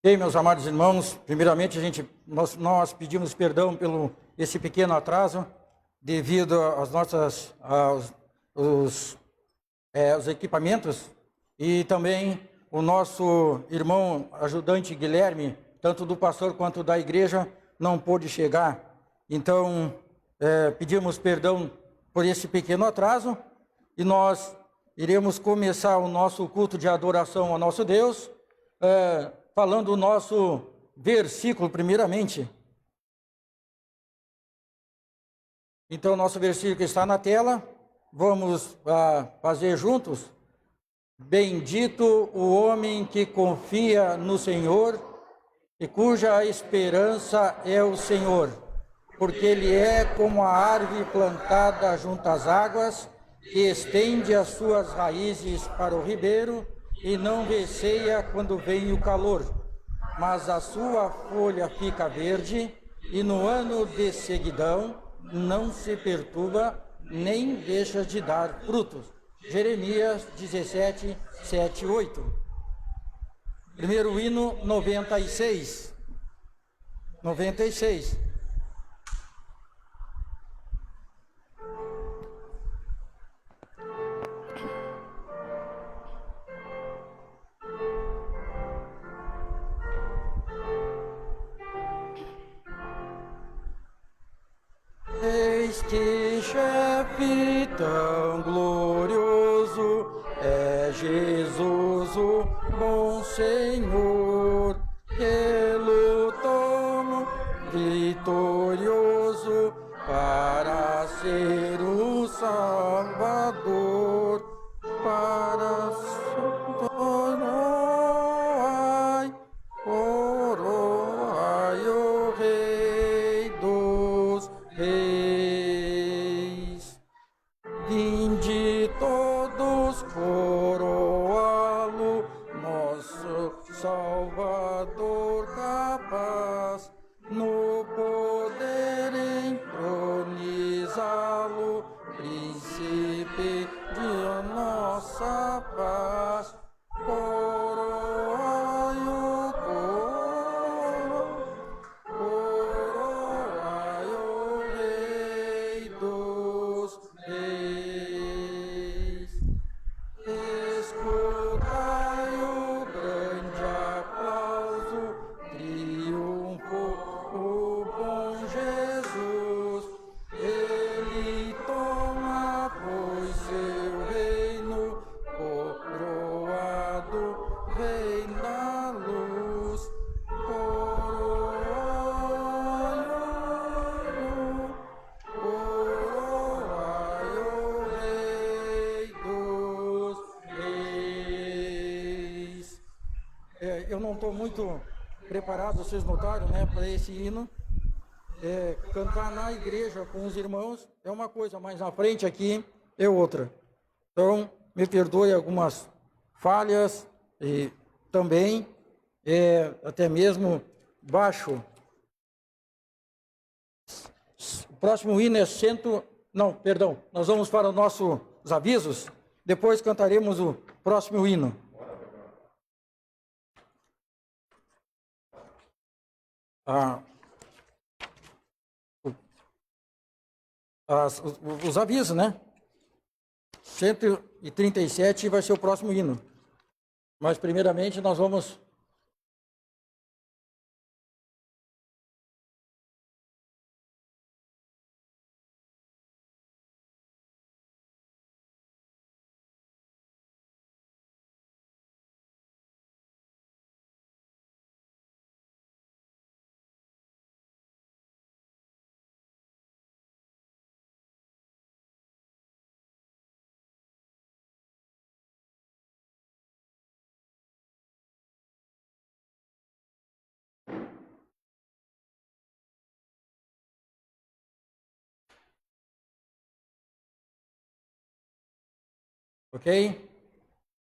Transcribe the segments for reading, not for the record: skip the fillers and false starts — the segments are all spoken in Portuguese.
Ok, meus amados irmãos, primeiramente nós pedimos perdão pelo esse pequeno atraso, devido os equipamentos, e também o nosso irmão ajudante Guilherme, tanto do pastor quanto da igreja, não pôde chegar. Então, pedimos perdão por esse pequeno atraso, e nós iremos começar o nosso culto de adoração ao nosso Deus, falando o nosso versículo primeiramente. Então, nosso versículo está na tela, vamos fazer juntos. Bendito o homem que confia no Senhor e cuja esperança é o Senhor, porque ele é como a árvore plantada junto às águas, que estende as suas raízes para o ribeiro e não receia quando vem o calor, mas a sua folha fica verde e no ano de seguidão não se perturba, nem deixa de dar frutos. Jeremias 17, 7, 8. Primeiro hino 96. Eis que chefe tão glorioso é Jesus, o bom Senhor, que lutou vitorioso para ser o Salvador, para coroai o Rei dos Reis. Vinde todos coroá-lo, nosso Salvador capaz, no poder entronizá-lo, príncipe de nossa paz. Coroai o Rei dos Reis. Escutai o grande aplauso, triunfou o bom Jesus. Ele toma, pois, seu reino, coroado, Rei da luz. Coroai o Rei dos Reis. Eu não estou muito preparado, vocês notaram, né, para esse hino. Cantar na igreja com os irmãos é uma coisa, mas na frente aqui é outra. Então, me perdoe algumas falhas e também até mesmo baixo. O próximo hino é nós vamos para os nossos avisos, depois cantaremos o próximo hino. Os avisos, né? 137 vai ser o próximo hino. Mas primeiramente nós vamos... Ok?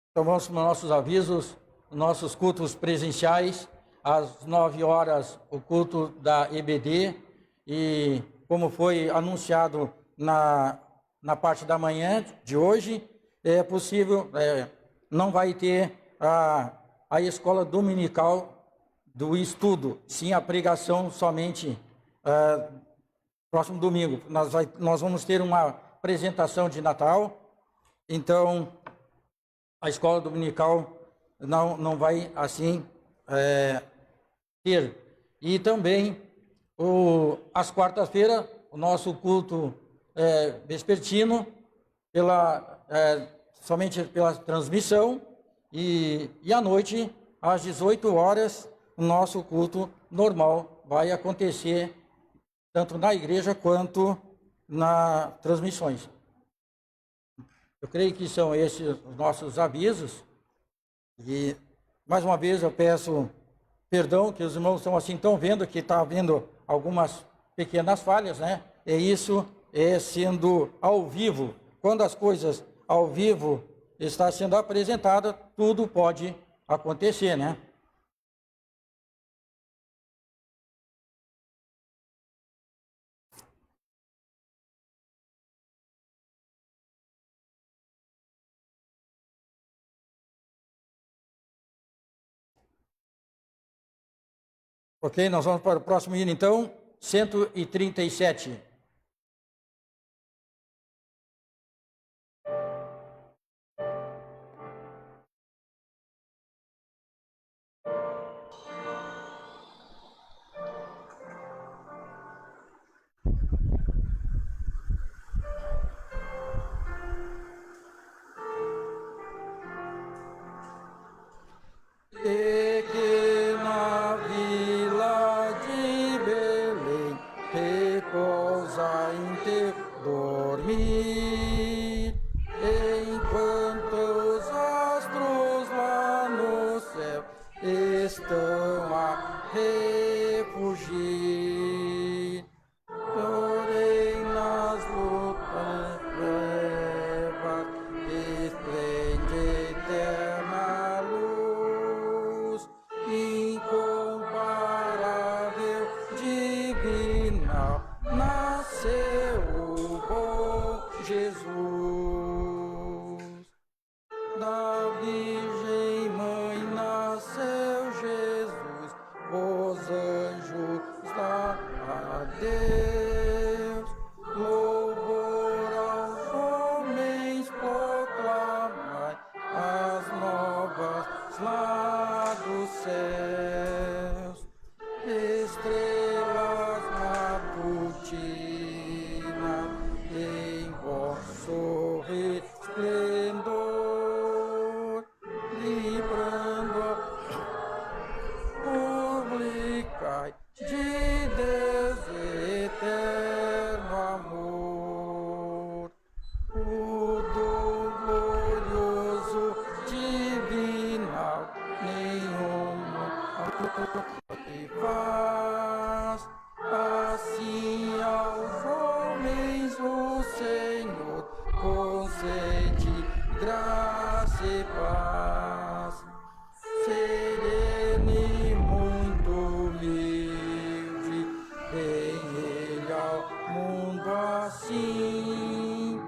Então vamos para os nossos avisos, nossos cultos presenciais. Às 9 horas, o culto da EBD. E como foi anunciado na parte da manhã de hoje, é possível, não vai ter a escola dominical do estudo, sim a pregação somente próximo domingo. Nós vamos ter uma apresentação de Natal, então a escola dominical não vai assim ter. E também às quartas-feiras, o nosso culto vespertino, somente pela transmissão, e à noite, às 18 horas, o nosso culto normal vai acontecer, tanto na igreja quanto nas transmissões. Eu creio que são esses os nossos avisos, e mais uma vez eu peço perdão, que os irmãos estão vendo que está havendo algumas pequenas falhas, né? E isso sendo ao vivo. Quando as coisas ao vivo está sendo apresentada, tudo pode acontecer, né? Ok, nós vamos para o próximo hino, então, 137. Pequena vila de Belém, repousa em teu dormir, enquanto os astros lá no céu estão a refugir. Porém nas lutas trevas esplende eterna luz, incomparável, divinal, nasceu o bom Jesus. Da Virgem Mãe nasceu Jesus, os anjos dá a Deus, louvor aos homens proclamai, as novas lá dos céus, estrelas matutinas em vosso resplendor, librando publicai de Deus eterno amor, o dom glorioso divinal, nenhuma que faz, assim aos homens o Senhor concede graça e paz. Sereno e muito humilde, vem ele ao mundo assim,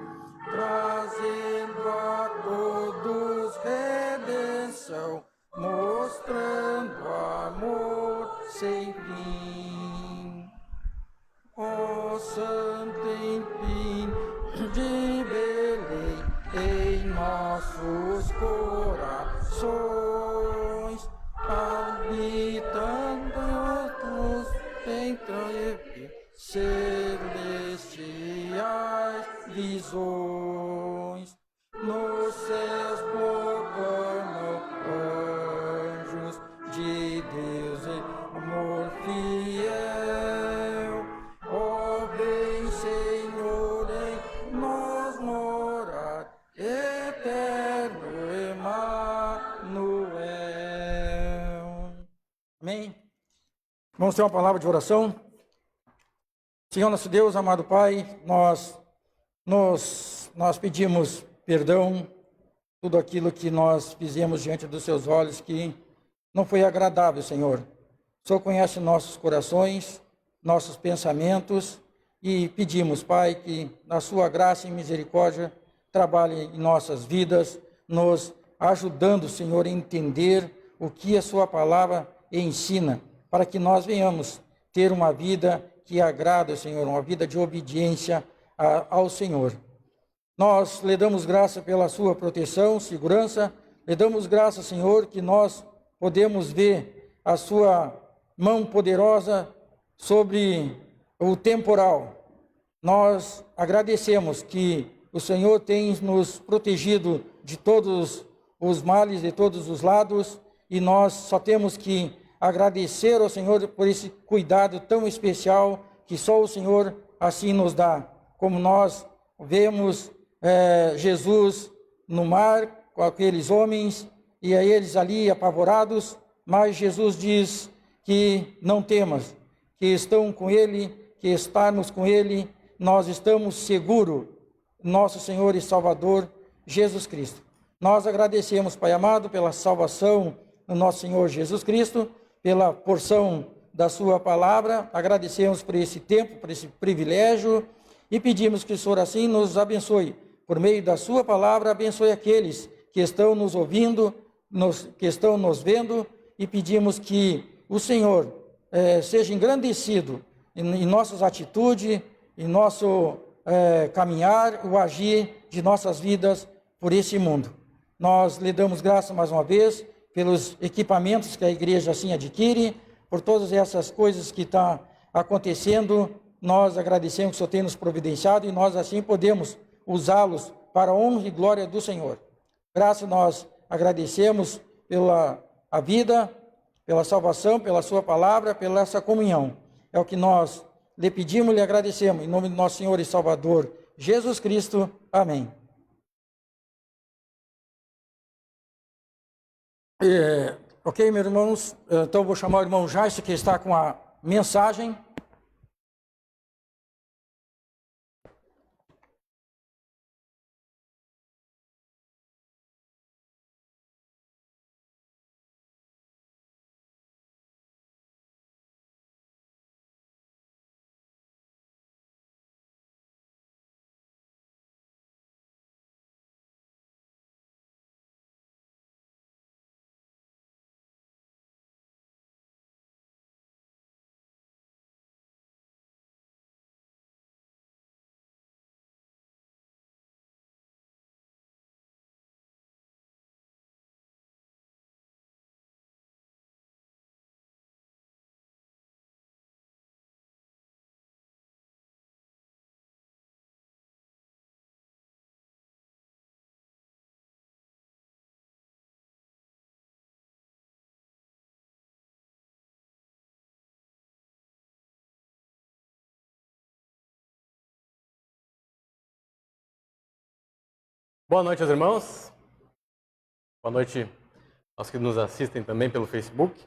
trazendo a todos redenção, mostrando amor sem fim. Ó Santo Empim de Belém, em nossos corações, habitando os entre celestiais visões, nos céus proclamam anjos de Deus amor fiel. Ó bem Senhor, em nós morar, eterno Emanuel. Amém? Vamos ter uma palavra de oração. Senhor nosso Deus, amado Pai, nós pedimos perdão tudo aquilo que nós fizemos diante dos seus olhos que não foi agradável, Senhor. O Senhor conhece nossos corações, nossos pensamentos, e pedimos, Pai, que na sua graça e misericórdia trabalhe em nossas vidas, nos ajudando, Senhor, a entender o que a sua palavra e ensina, para que nós venhamos ter uma vida que agrada ao Senhor, uma vida de obediência ao Senhor. Nós lhe damos graça pela sua proteção, segurança, lhe damos graça, Senhor, que nós podemos ver a sua mão poderosa sobre o temporal. Nós agradecemos que o Senhor tem nos protegido de todos os males, de todos os lados, e nós só temos que agradecer ao Senhor por esse cuidado tão especial que só o Senhor assim nos dá. Como nós vemos Jesus no mar com aqueles homens, e a eles ali apavorados, mas Jesus diz que não temas, que estão com Ele, que estarmos com Ele, nós estamos seguros, nosso Senhor e Salvador, Jesus Cristo. Nós agradecemos, Pai amado, pela salvação do nosso Senhor Jesus Cristo, pela porção da sua palavra, agradecemos por esse tempo, por esse privilégio, e pedimos que o Senhor assim nos abençoe, por meio da sua palavra, abençoe aqueles que estão nos ouvindo, que estão nos vendo, e pedimos que o Senhor seja engrandecido em nossas atitudes, em nosso caminhar, o agir de nossas vidas por esse mundo. Nós lhe damos graça mais uma vez pelos equipamentos que a igreja assim adquire, por todas essas coisas que estão acontecendo. Nós agradecemos que o Senhor tem nos providenciado e nós assim podemos usá-los para a honra e glória do Senhor. Graças nós agradecemos pela a vida, pela salvação, pela sua palavra, pela essa comunhão. É o que nós lhe pedimos e lhe agradecemos. Em nome do nosso Senhor e Salvador, Jesus Cristo. Amém. Ok, meus irmãos, então vou chamar o irmão Jair, que está com a mensagem. Boa noite aos irmãos, boa noite aos que nos assistem também pelo Facebook.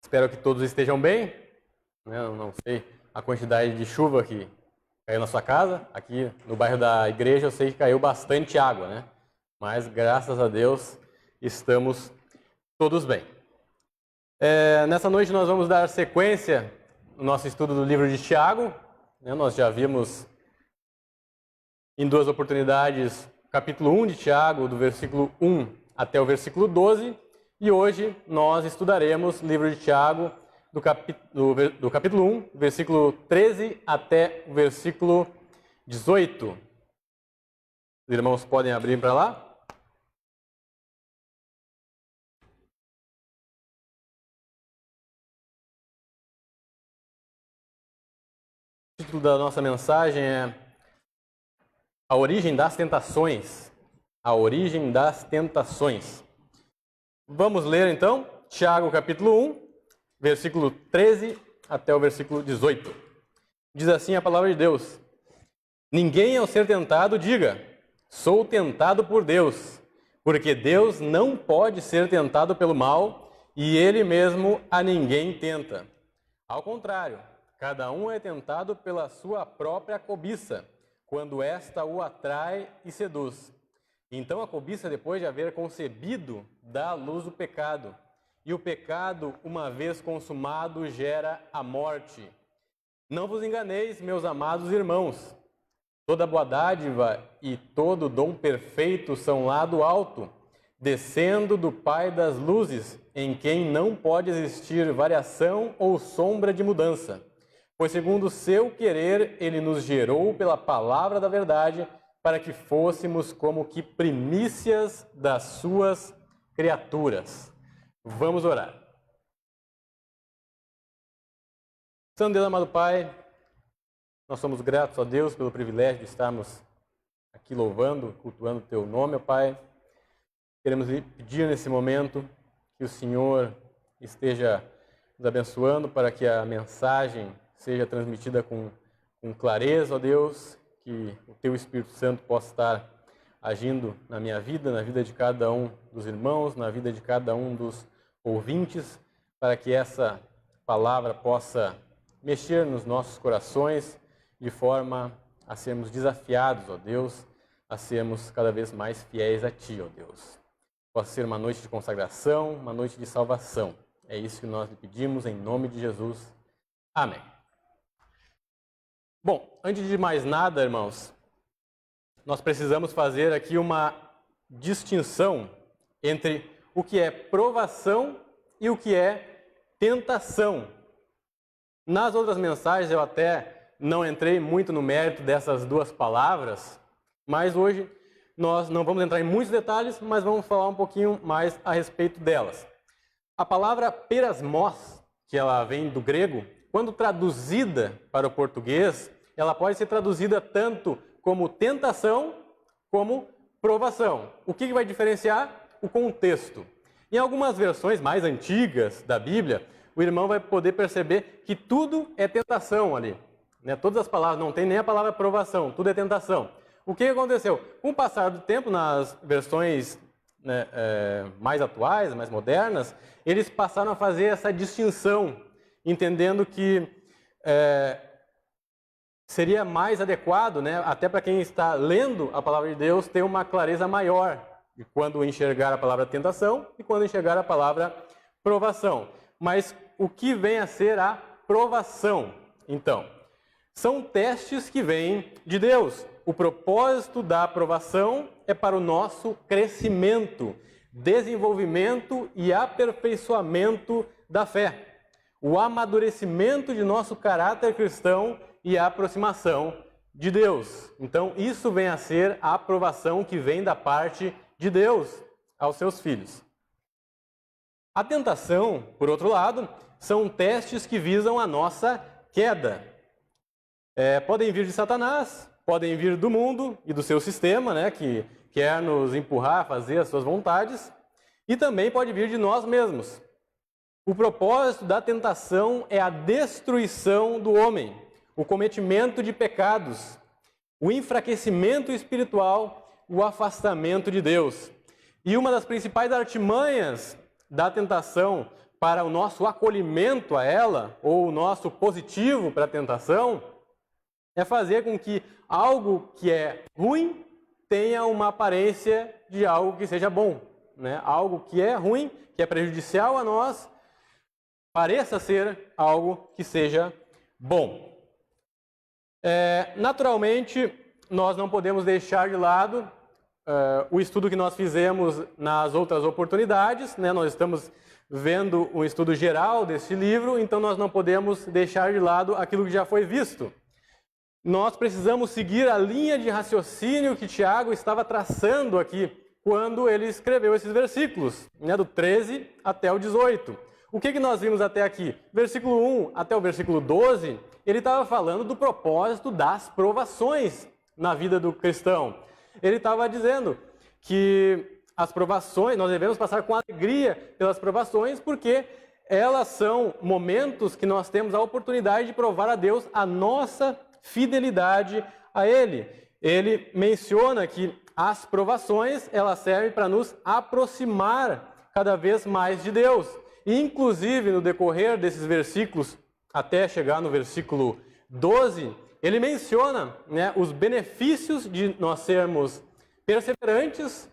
Espero que todos estejam bem. Eu não sei a quantidade de chuva que caiu na sua casa. Aqui no bairro da igreja eu sei que caiu bastante água, né? Mas graças a Deus estamos todos bem. Nessa noite nós vamos dar sequência no nosso estudo do livro de Tiago. Nós já vimos em duas oportunidades capítulo 1 de Tiago, do versículo 1 até o versículo 12, e hoje nós estudaremos o livro de Tiago do capítulo 1, versículo 13 até o versículo 18. Os irmãos podem abrir para lá? O título da nossa mensagem é A origem das tentações. A origem das tentações. Vamos ler então, Tiago capítulo 1, versículo 13 até o versículo 18. Diz assim a palavra de Deus: Ninguém ao ser tentado diga, sou tentado por Deus, porque Deus não pode ser tentado pelo mal, e Ele mesmo a ninguém tenta. Ao contrário, cada um é tentado pela sua própria cobiça, quando esta o atrai e seduz. Então a cobiça, depois de haver concebido, dá à luz o pecado. E o pecado, uma vez consumado, gera a morte. Não vos enganeis, meus amados irmãos. Toda boa dádiva e todo dom perfeito são lá do alto, descendo do Pai das luzes, em quem não pode existir variação ou sombra de mudança. Pois segundo o seu querer, ele nos gerou pela palavra da verdade, para que fôssemos como que primícias das suas criaturas. Vamos orar. Santo Deus, amado Pai, nós somos gratos a Deus pelo privilégio de estarmos aqui louvando, cultuando o Teu nome, ó Pai. Queremos lhe pedir nesse momento que o Senhor esteja nos abençoando para que a mensagem seja transmitida com clareza, ó Deus, que o Teu Espírito Santo possa estar agindo na minha vida, na vida de cada um dos irmãos, na vida de cada um dos ouvintes, para que essa palavra possa mexer nos nossos corações de forma a sermos desafiados, ó Deus, a sermos cada vez mais fiéis a Ti, ó Deus. Possa ser uma noite de consagração, uma noite de salvação. É isso que nós lhe pedimos em nome de Jesus. Amém. Bom, antes de mais nada, irmãos, nós precisamos fazer aqui uma distinção entre o que é provação e o que é tentação. Nas outras mensagens eu até não entrei muito no mérito dessas duas palavras, mas hoje nós não vamos entrar em muitos detalhes, mas vamos falar um pouquinho mais a respeito delas. A palavra perasmos, que ela vem do grego, quando traduzida para o português, ela pode ser traduzida tanto como tentação como provação. O que vai diferenciar? O contexto. Em algumas versões mais antigas da Bíblia, o irmão vai poder perceber que tudo é tentação ali. Todas as palavras, não tem nem a palavra provação, tudo é tentação. O que aconteceu? Com o passar do tempo, nas versões mais atuais, mais modernas, eles passaram a fazer essa distinção, entendendo que seria mais adequado, até para quem está lendo a palavra de Deus, ter uma clareza maior de quando enxergar a palavra tentação e quando enxergar a palavra provação. Mas o que vem a ser a provação, então? São testes que vêm de Deus. O propósito da aprovação é para o nosso crescimento, desenvolvimento e aperfeiçoamento da fé. O amadurecimento de nosso caráter cristão e a aproximação de Deus. Então, isso vem a ser a aprovação que vem da parte de Deus aos seus filhos. A tentação, por outro lado, são testes que visam a nossa queda. Podem vir de Satanás, podem vir do mundo e do seu sistema, que quer nos empurrar a fazer as suas vontades, e também pode vir de nós mesmos. O propósito da tentação é a destruição do homem, o cometimento de pecados, o enfraquecimento espiritual, o afastamento de Deus. E uma das principais artimanhas da tentação para o nosso acolhimento a ela, ou o nosso positivo para a tentação, é fazer com que algo que é ruim tenha uma aparência de algo que seja bom. Algo que é ruim, que é prejudicial a nós, pareça ser algo que seja bom. Naturalmente, nós não podemos deixar de lado o estudo que nós fizemos nas outras oportunidades. Nós estamos vendo um estudo geral desse livro, então nós não podemos deixar de lado aquilo que já foi visto. Nós precisamos seguir a linha de raciocínio que Tiago estava traçando aqui, quando ele escreveu esses versículos, do 13 até o 18. O que nós vimos até aqui? Versículo 1 até o versículo 12, ele estava falando do propósito das provações na vida do cristão. Ele estava dizendo que as provações, nós devemos passar com alegria pelas provações, porque elas são momentos que nós temos a oportunidade de provar a Deus a nossa fidelidade a Ele. Ele menciona que as provações, elas servem para nos aproximar cada vez mais de Deus. E, inclusive, no decorrer desses versículos, até chegar no versículo 12, ele menciona os benefícios de nós sermos perseverantes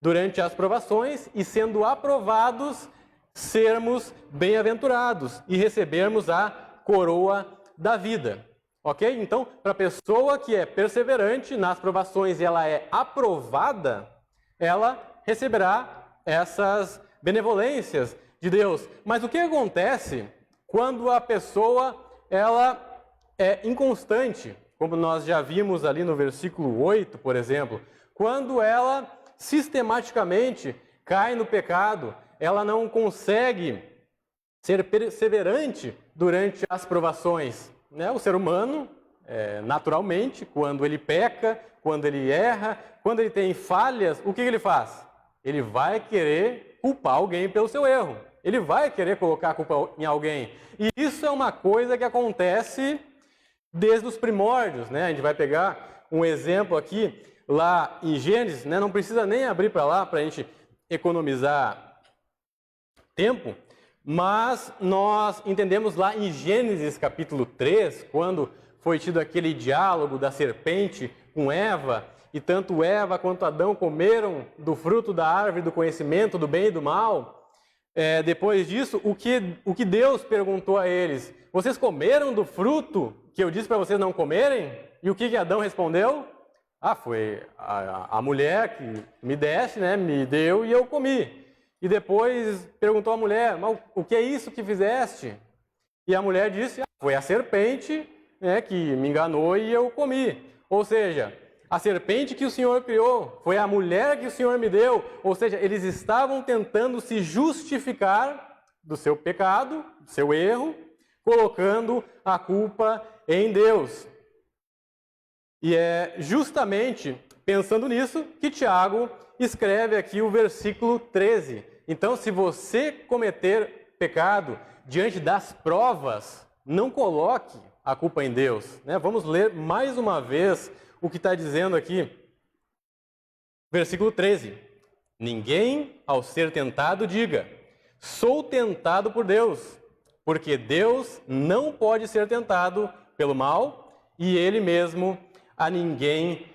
durante as provações e, sendo aprovados, sermos bem-aventurados e recebermos a coroa da vida. Ok? Então, para a pessoa que é perseverante nas provações e ela é aprovada, ela receberá essas benevolências de Deus. Mas o que acontece quando a pessoa ela é inconstante, como nós já vimos ali no versículo 8, por exemplo, quando ela sistematicamente cai no pecado, ela não consegue ser perseverante durante as provações, né? O ser humano, naturalmente, quando ele peca, quando ele erra, quando ele tem falhas, o que ele faz? Ele vai querer culpar alguém pelo seu erro. Ele vai querer colocar a culpa em alguém. E isso é uma coisa que acontece desde os primórdios, né? A gente vai pegar um exemplo aqui, lá em Gênesis, né? Não precisa nem abrir para lá para a gente economizar tempo, mas nós entendemos lá em Gênesis capítulo 3, quando foi tido aquele diálogo da serpente com Eva, e tanto Eva quanto Adão comeram do fruto da árvore do conhecimento do bem e do mal. Depois disso, o que Deus perguntou a eles? Vocês comeram do fruto que eu disse para vocês não comerem? E o que Adão respondeu? Foi a mulher que me deste, né, me deu e eu comi. E depois perguntou à mulher, mas o que é isso que fizeste? E a mulher disse, foi a serpente, né, que me enganou e eu comi. Ou seja, a serpente que o Senhor criou, foi a mulher que o Senhor me deu. Ou seja, eles estavam tentando se justificar do seu pecado, do seu erro, colocando a culpa em Deus. E é justamente pensando nisso que Tiago escreve aqui o versículo 13. Então, se você cometer pecado diante das provas, não coloque a culpa em Deus, né? Vamos ler mais uma vez o que está dizendo aqui. Versículo 13. Ninguém, ao ser tentado, diga, sou tentado por Deus, porque Deus não pode ser tentado pelo mal e Ele mesmo a ninguém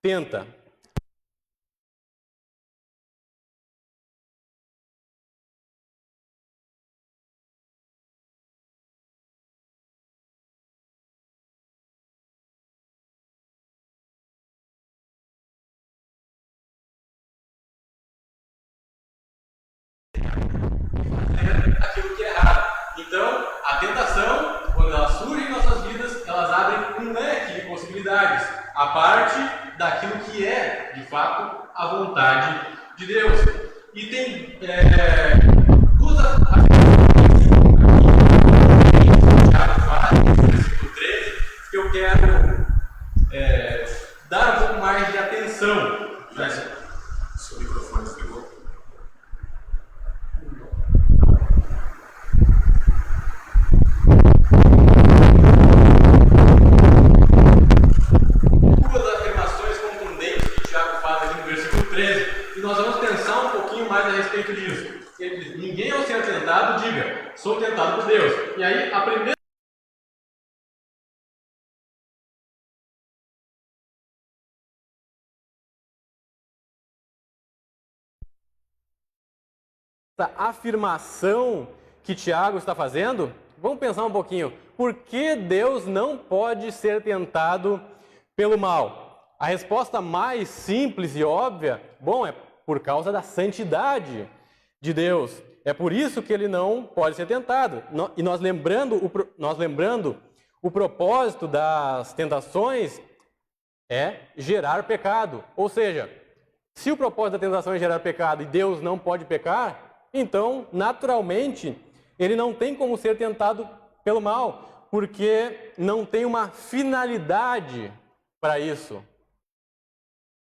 tenta. Aquilo que é errado. Então, a tentação, quando ela surge em nossas vidas, elas abrem um leque de possibilidades, a parte daquilo que é, de fato, a vontade de Deus. E tem duas afirmações que Tiago faz, no versículo 13, que eu quero dar um pouco mais de atenção. Seu microfone pegou. Duas afirmações contundentes que Tiago faz aqui no versículo 13, e nós vamos pensar um pouquinho mais a respeito disso. Ele diz, ninguém ao ser tentado diga, sou tentado por Deus. E aí, a primeira afirmação que Tiago está fazendo, vamos pensar um pouquinho. Por que Deus não pode ser tentado pelo mal? A resposta mais simples e óbvia, é por causa da santidade de Deus. É por isso que ele não pode ser tentado. E nós lembrando o propósito das tentações é gerar pecado. Ou seja, se o propósito da tentação é gerar pecado e Deus não pode pecar, então, naturalmente, ele não tem como ser tentado pelo mal, porque não tem uma finalidade para isso.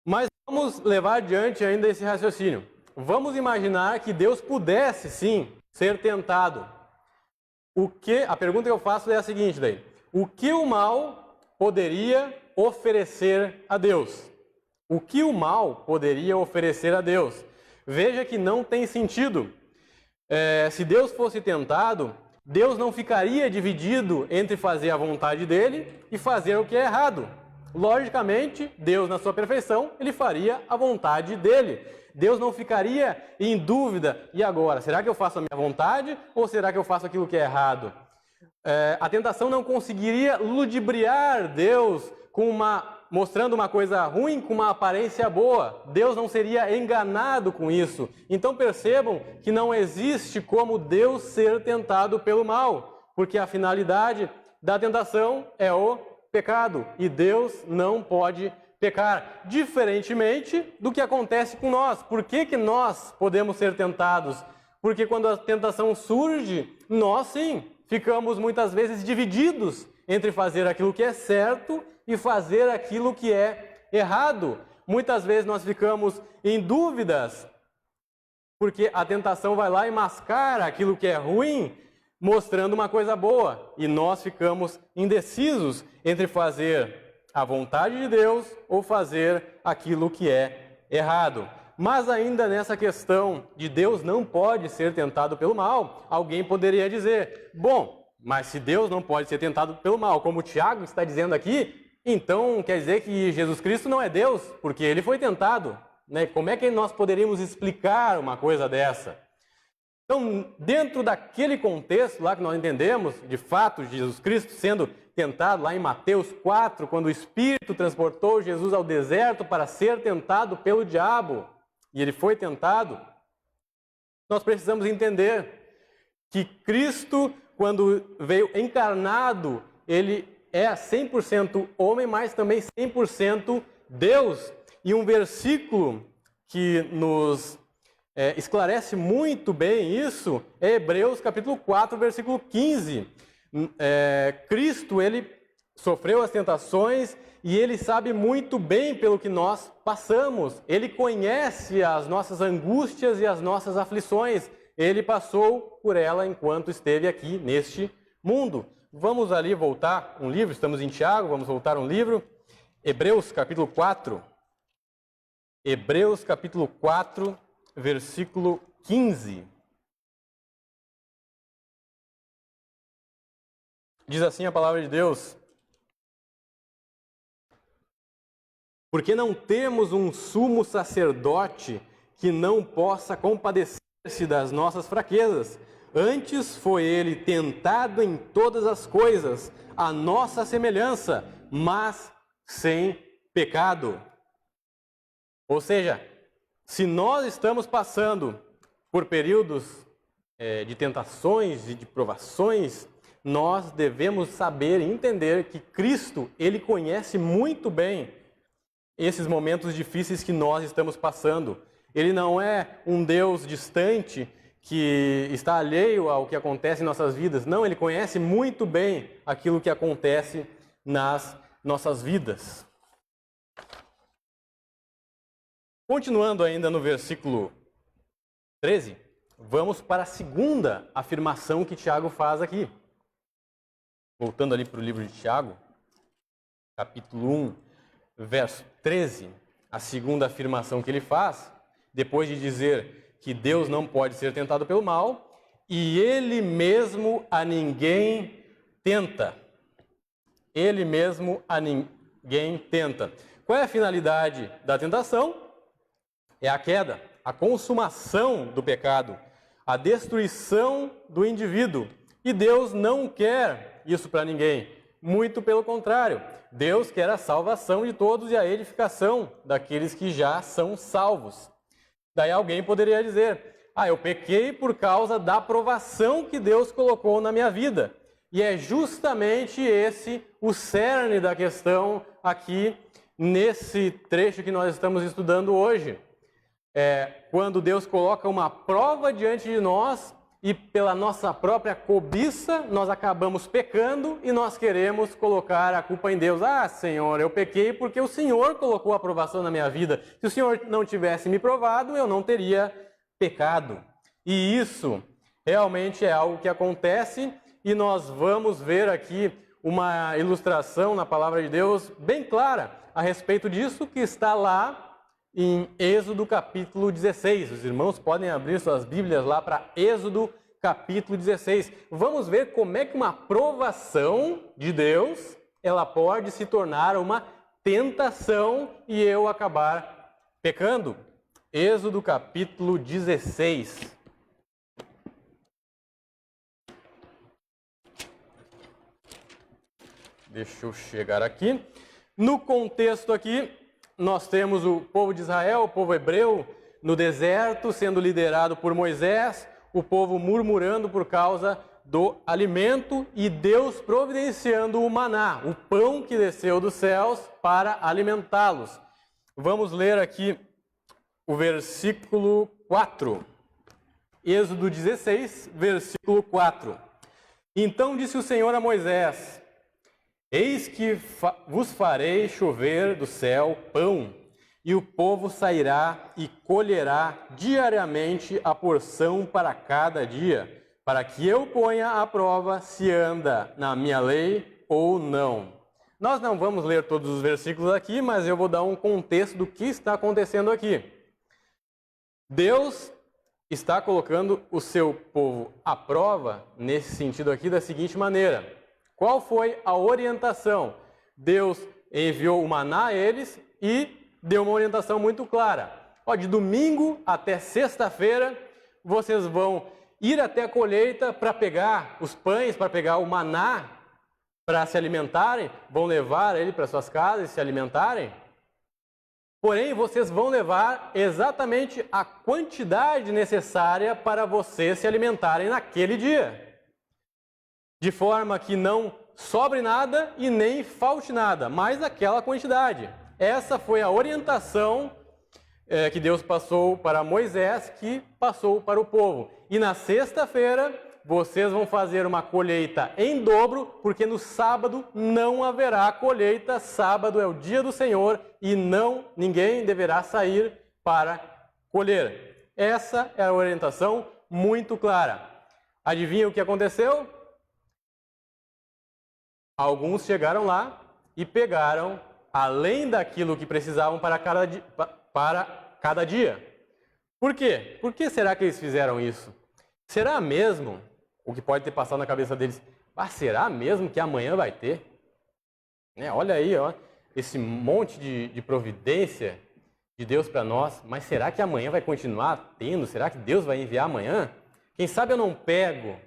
Mas vamos levar adiante ainda esse raciocínio. Vamos imaginar que Deus pudesse, sim, ser tentado. A pergunta que eu faço é a seguinte daí. O que o mal poderia oferecer a Deus? O que o mal poderia oferecer a Deus? Veja que não tem sentido. Se Deus fosse tentado, Deus não ficaria dividido entre fazer a vontade dele e fazer o que é errado. Logicamente, Deus, na sua perfeição, ele faria a vontade dele. Deus não ficaria em dúvida. E agora, será que eu faço a minha vontade ou será que eu faço aquilo que é errado? A tentação não conseguiria ludibriar Deus com uma mostrando uma coisa ruim com uma aparência boa. Deus não seria enganado com isso. Então percebam que não existe como Deus ser tentado pelo mal, porque a finalidade da tentação é o pecado, e Deus não pode pecar, diferentemente do que acontece com nós. Por que nós podemos ser tentados? Porque quando a tentação surge, nós sim ficamos muitas vezes divididos entre fazer aquilo que é certo e fazer aquilo que é errado. Muitas vezes nós ficamos em dúvidas, porque a tentação vai lá e mascara aquilo que é ruim, mostrando uma coisa boa. E nós ficamos indecisos entre fazer a vontade de Deus ou fazer aquilo que é errado. Mas ainda nessa questão de Deus não pode ser tentado pelo mal, alguém poderia dizer, bom, mas se Deus não pode ser tentado pelo mal, como o Tiago está dizendo aqui, então quer dizer que Jesus Cristo não é Deus, porque ele foi tentado, né? Como é que nós poderíamos explicar uma coisa dessa? Então, dentro daquele contexto lá que nós entendemos, de fato, Jesus Cristo sendo tentado lá em Mateus 4, quando o Espírito transportou Jesus ao deserto para ser tentado pelo diabo, e ele foi tentado, nós precisamos entender que Cristo, quando veio encarnado, ele é 100% homem, mas também 100% Deus. E um versículo que nos esclarece muito bem isso é Hebreus capítulo 4, versículo 15. Cristo, ele sofreu as tentações e ele sabe muito bem pelo que nós passamos. Ele conhece as nossas angústias e as nossas aflições. Ele passou por ela enquanto esteve aqui neste mundo. Vamos ali voltar um livro, estamos em Tiago, vamos voltar um livro. Hebreus capítulo 4. Hebreus capítulo 4, versículo 15. Diz assim a palavra de Deus: porque não temos um sumo sacerdote que não possa compadecer-se das nossas fraquezas. Antes foi ele tentado em todas as coisas, à nossa semelhança, mas sem pecado. Ou seja, se nós estamos passando por períodos de tentações e de provações, nós devemos saber e entender que Cristo, ele conhece muito bem esses momentos difíceis que nós estamos passando. Ele não é um Deus distante que está alheio ao que acontece em nossas vidas. Não, ele conhece muito bem aquilo que acontece nas nossas vidas. Continuando ainda no versículo 13, vamos para a segunda afirmação que Tiago faz aqui. Voltando ali para o livro de Tiago, capítulo 1, verso 13, a segunda afirmação que ele faz, depois de dizer que Deus não pode ser tentado pelo mal, e ele mesmo a ninguém tenta. Ele mesmo a ninguém tenta. Qual é a finalidade da tentação? É a queda, a consumação do pecado, a destruição do indivíduo. E Deus não quer isso para ninguém. Muito pelo contrário, Deus quer a salvação de todos e a edificação daqueles que já são salvos. Daí alguém poderia dizer, eu pequei por causa da provação que Deus colocou na minha vida. E é justamente esse o cerne da questão aqui nesse trecho que nós estamos estudando hoje. Quando Deus coloca uma prova diante de nós, e pela nossa própria cobiça, nós acabamos pecando e nós queremos colocar a culpa em Deus. Senhor, eu pequei porque o Senhor colocou a provação na minha vida. Se o Senhor não tivesse me provado, eu não teria pecado. E isso realmente é algo que acontece e nós vamos ver aqui uma ilustração na palavra de Deus bem clara a respeito disso que está lá em Êxodo capítulo 16. Os irmãos podem abrir suas Bíblias lá para Êxodo capítulo 16. Vamos ver como é que uma provação de Deus, ela pode se tornar uma tentação e eu acabar pecando. Êxodo capítulo 16. Deixa eu chegar aqui. No contexto aqui, nós temos o povo de Israel, o povo hebreu, no deserto, sendo liderado por Moisés, o povo murmurando por causa do alimento e Deus providenciando o maná, o pão que desceu dos céus para alimentá-los. Vamos ler aqui o versículo 4. Êxodo 16, versículo 4. Então disse o Senhor a Moisés: Eis que vos farei chover do céu pão, e o povo sairá e colherá diariamente a porção para cada dia, para que eu ponha à prova se anda na minha lei ou não. Nós não vamos ler todos os versículos aqui, mas eu vou dar um contexto do que está acontecendo aqui. Deus está colocando o seu povo à prova, nesse sentido aqui, da seguinte maneira. Qual foi a orientação? Deus enviou o maná a eles e deu uma orientação muito clara. De domingo até sexta-feira, vocês vão ir até a colheita para pegar os pães, para pegar o maná, para se alimentarem, vão levar ele para suas casas e se alimentarem. Porém, vocês vão levar exatamente a quantidade necessária para vocês se alimentarem naquele dia. De forma que não sobre nada e nem falte nada, mas aquela quantidade. Essa foi a orientação que Deus passou para Moisés, que passou para o povo. E na sexta-feira, vocês vão fazer uma colheita em dobro, porque no sábado não haverá colheita. Sábado é o dia do Senhor e ninguém deverá sair para colher. Essa é a orientação muito clara. Adivinha o que aconteceu? Alguns chegaram lá e pegaram além daquilo que precisavam para cada dia. Por quê? Por que será que eles fizeram isso? Será mesmo, o que pode ter passado na cabeça deles, será mesmo que amanhã vai ter? Olha aí, esse monte de providência de Deus para nós, mas será que amanhã vai continuar tendo? Será que Deus vai enviar amanhã? Quem sabe eu não pego,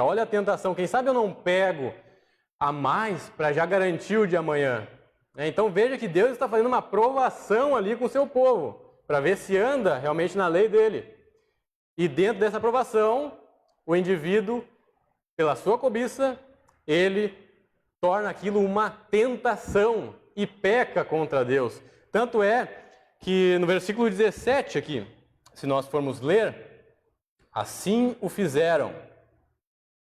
olha a tentação, quem sabe eu não pego a mais para já garantir o de amanhã. Então veja que Deus está fazendo uma provação ali com o seu povo, para ver se anda realmente na lei dele. E dentro dessa provação, o indivíduo, pela sua cobiça, ele torna aquilo uma tentação e peca contra Deus. Tanto é que no versículo 17 aqui, se nós formos ler, assim o fizeram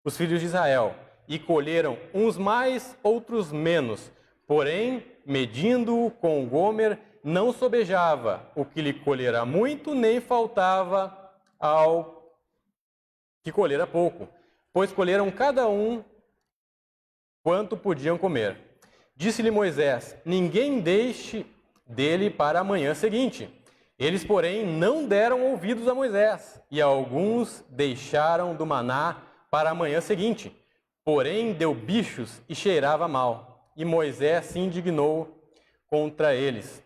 os filhos de Israel, e colheram uns mais, outros menos. Porém, medindo-o com o gomer, não sobejava o que lhe colhera muito, nem faltava ao que colhera pouco. Pois colheram cada um quanto podiam comer. Disse-lhe Moisés: ninguém deixe dele para a manhã seguinte. Eles, porém, não deram ouvidos a Moisés, e alguns deixaram do maná para a manhã seguinte. Porém, deu bichos e cheirava mal, e Moisés se indignou contra eles.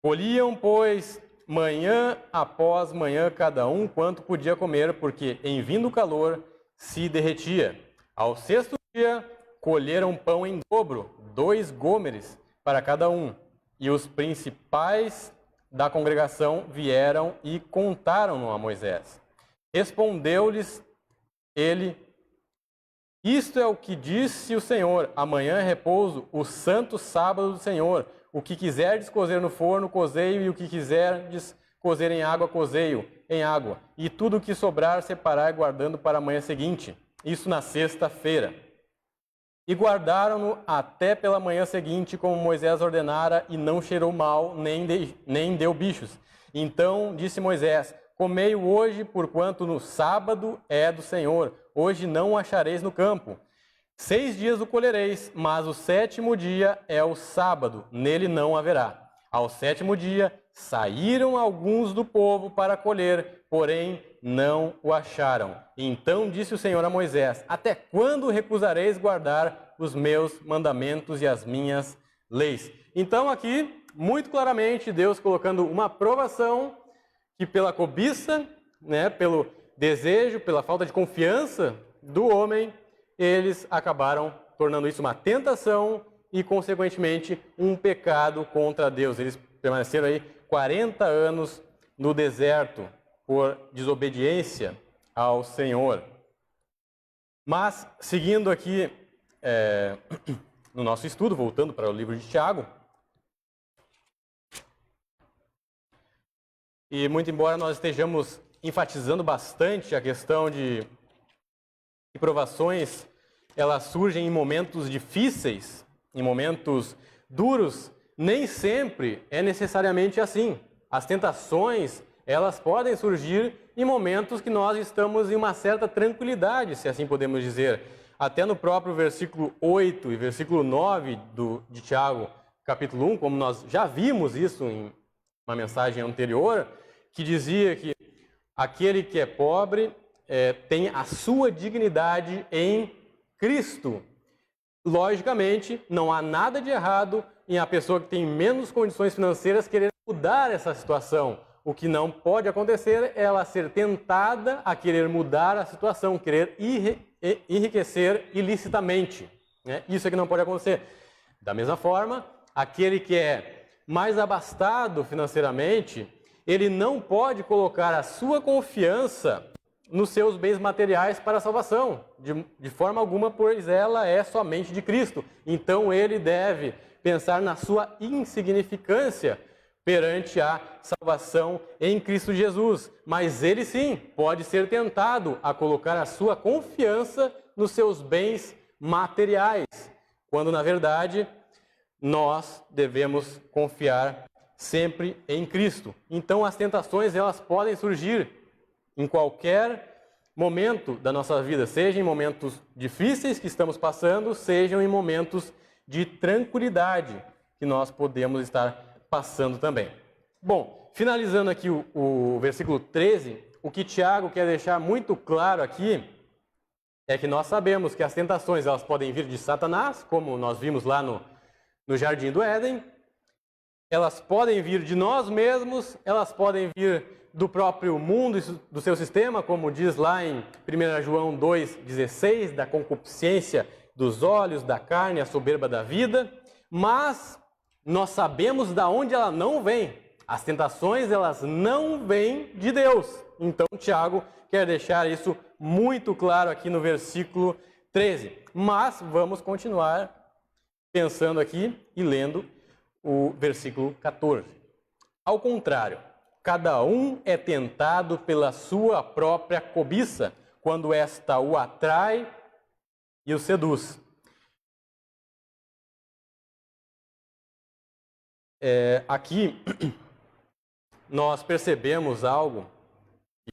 Colhiam, pois, manhã após manhã cada um quanto podia comer, porque em vindo o calor se derretia. Ao sexto dia, colheram pão em dobro, 2 gômeres para cada um. E os principais da congregação vieram e contaram-no a Moisés. Respondeu-lhes ele: isto é o que disse o Senhor: amanhã é repouso, o santo sábado do Senhor. O que quiserdes cozer no forno, cozeio, e o que quiserdes cozer em água, cozeio em água. E tudo o que sobrar, separai, guardando para a manhã seguinte. Isso na sexta-feira. E guardaram-no até pela manhã seguinte, como Moisés ordenara, e não cheirou mal, nem deu bichos. Então disse Moisés: comei-o hoje, porquanto no sábado é do Senhor. Hoje não o achareis no campo. 6 dias o colhereis, mas o 7º dia é o sábado, nele não haverá. Ao 7º dia saíram alguns do povo para colher, porém não o acharam. Então disse o Senhor a Moisés: até quando recusareis guardar os meus mandamentos e as minhas leis? Então aqui, muito claramente, Deus colocando uma provação que pela cobiça, pelo desejo, pela falta de confiança do homem, eles acabaram tornando isso uma tentação e, consequentemente, um pecado contra Deus. Eles permaneceram aí 40 anos no deserto por desobediência ao Senhor. Mas, seguindo aqui no nosso estudo, voltando para o livro de Tiago, e muito embora nós estejamos enfatizando bastante a questão de que provações, elas surgem em momentos difíceis, em momentos duros, nem sempre é necessariamente assim. As tentações, elas podem surgir em momentos que nós estamos em uma certa tranquilidade, se assim podemos dizer. Até no próprio versículo 8 e versículo 9 de Tiago, capítulo 1, como nós já vimos isso em uma mensagem anterior, que dizia que aquele que é pobre tem a sua dignidade em Cristo. Logicamente, não há nada de errado em a pessoa que tem menos condições financeiras querer mudar essa situação. O que não pode acontecer é ela ser tentada a querer mudar a situação, querer enriquecer ilicitamente. Isso é que não pode acontecer. Da mesma forma, aquele que é mais abastado financeiramente, ele não pode colocar a sua confiança nos seus bens materiais para a salvação, de forma alguma, pois ela é somente de Cristo. Então ele deve pensar na sua insignificância perante a salvação em Cristo Jesus. Mas ele sim pode ser tentado a colocar a sua confiança nos seus bens materiais, quando na verdade nós devemos confiar sempre em Cristo. Então as tentações, elas podem surgir em qualquer momento da nossa vida, seja em momentos difíceis que estamos passando, sejam em momentos de tranquilidade que nós podemos estar passando também. Bom, finalizando aqui o versículo 13, o que Tiago quer deixar muito claro aqui é que nós sabemos que as tentações, elas podem vir de Satanás, como nós vimos lá no Jardim do Éden. Elas podem vir de nós mesmos, elas podem vir do próprio mundo, do seu sistema, como diz lá em 1 João 2,16, da concupiscência dos olhos, da carne, a soberba da vida, mas nós sabemos de onde ela não vem. As tentações, elas não vêm de Deus. Então, Tiago quer deixar isso muito claro aqui no versículo 13. Mas vamos continuar pensando aqui e lendo o versículo 14. Ao contrário, cada um é tentado pela sua própria cobiça, quando esta o atrai e o seduz. Aqui nós percebemos algo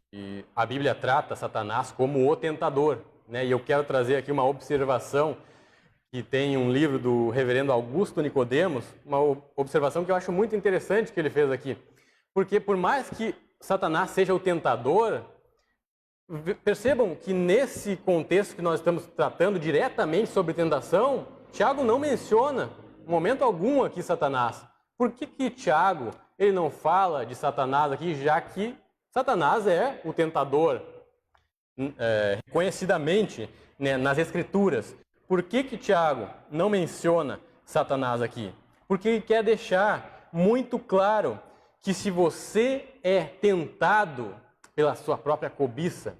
que a Bíblia trata Satanás como o tentador, né? E eu quero trazer aqui uma observação que tem um livro do reverendo Augusto Nicodemos, uma observação que eu acho muito interessante que ele fez aqui. Porque por mais que Satanás seja o tentador, percebam que nesse contexto que nós estamos tratando diretamente sobre tentação, Tiago não menciona, em momento algum aqui, Satanás. Por que Tiago ele não fala de Satanás aqui, já que Satanás é o tentador, reconhecidamente, né, nas Escrituras? Por que Tiago não menciona Satanás aqui? Porque ele quer deixar muito claro que se você é tentado pela sua própria cobiça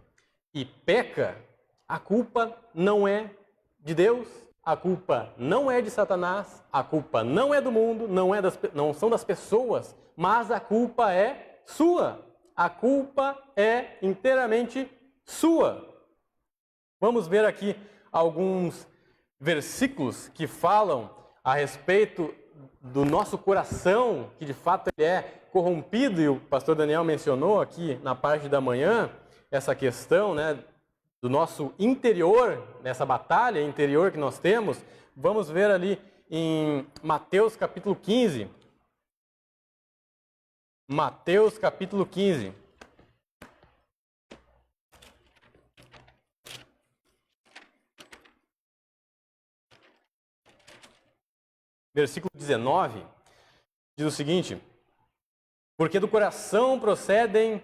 e peca, a culpa não é de Deus, a culpa não é de Satanás, a culpa não é do mundo, não são das pessoas, mas a culpa é sua. A culpa é inteiramente sua. Vamos ver aqui alguns versículos que falam a respeito do nosso coração, que de fato ele é corrompido, e o pastor Daniel mencionou aqui na parte da manhã essa questão, né, do nosso interior, nessa batalha interior que nós temos. Vamos ver ali em Mateus capítulo 15. Mateus capítulo 15. Versículo 19, diz o seguinte: porque do coração procedem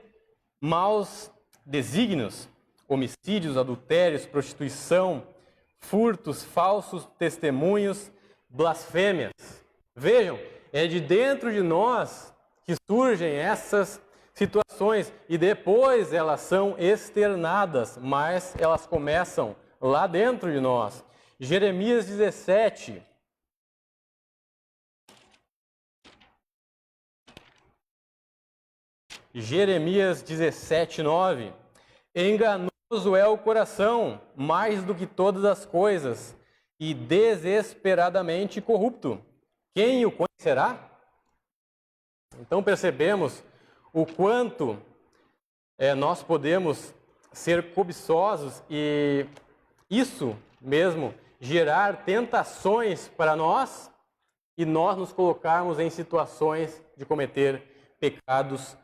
maus desígnios, homicídios, adultérios, prostituição, furtos, falsos testemunhos, blasfêmias. Vejam, é de dentro de nós que surgem essas situações e depois elas são externadas, mas elas começam lá dentro de nós. Jeremias 17. Jeremias 17, 9. Enganoso é o coração, mais do que todas as coisas, e desesperadamente corrupto. Quem o conhecerá? Então percebemos o quanto nós podemos ser cobiçosos e isso mesmo gerar tentações para nós e nós nos colocarmos em situações de cometer pecados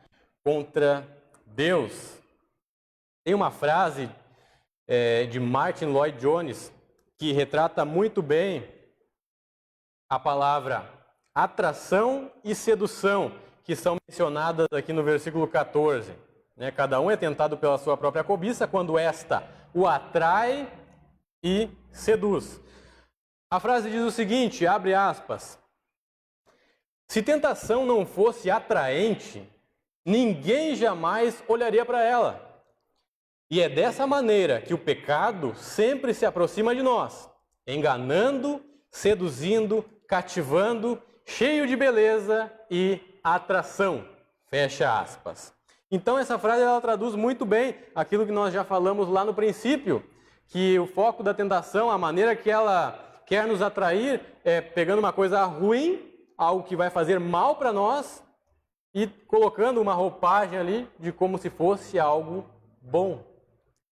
contra Deus. Tem uma frase de Martin Lloyd Jones que retrata muito bem a palavra atração e sedução, que são mencionadas aqui no versículo 14. Cada um é tentado pela sua própria cobiça, quando esta o atrai e seduz. A frase diz o seguinte, abre aspas: se tentação não fosse atraente, ninguém jamais olharia para ela. E é dessa maneira que o pecado sempre se aproxima de nós, enganando, seduzindo, cativando, cheio de beleza e atração. Fecha aspas. Então essa frase ela traduz muito bem aquilo que nós já falamos lá no princípio, que o foco da tentação, a maneira que ela quer nos atrair é pegando uma coisa ruim, algo que vai fazer mal para nós e colocando uma roupagem ali de como se fosse algo bom.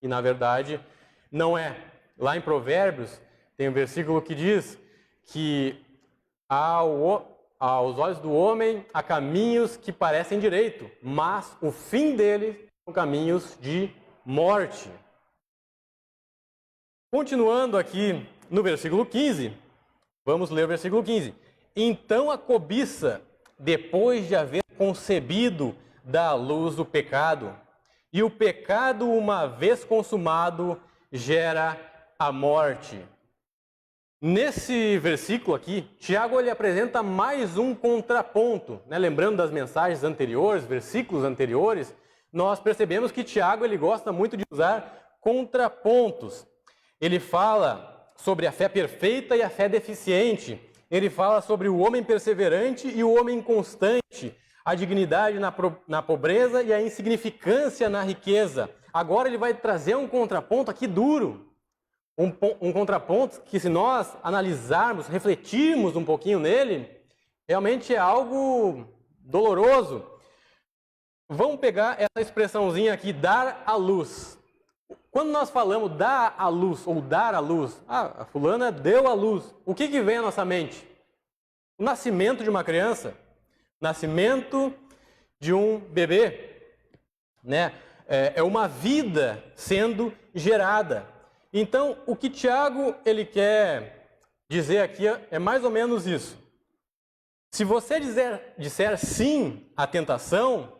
E na verdade não é. Lá em Provérbios tem um versículo que diz que aos olhos do homem há caminhos que parecem direito, mas o fim deles são caminhos de morte. Continuando aqui no versículo 15, vamos ler o versículo 15. Então a cobiça, depois de haver concebido, dá à luz o pecado, e o pecado, uma vez consumado, gera a morte. Nesse versículo aqui, Tiago ele apresenta mais um contraponto. Lembrando das mensagens anteriores, versículos anteriores, nós percebemos que Tiago ele gosta muito de usar contrapontos. Ele fala sobre a fé perfeita e a fé deficiente. Ele fala sobre o homem perseverante e o homem inconstante, a dignidade na pobreza e a insignificância na riqueza. Agora ele vai trazer um contraponto aqui duro. Um contraponto que, se nós analisarmos, refletirmos um pouquinho nele, realmente é algo doloroso. Vamos pegar essa expressãozinha aqui, dar à luz. Quando nós falamos dar à luz ou dar à luz, a fulana deu à luz, o que vem à nossa mente? O nascimento de uma criança, nascimento de um bebê, é uma vida sendo gerada. Então, o que Tiago ele quer dizer aqui é mais ou menos isso. Se você disser sim à tentação,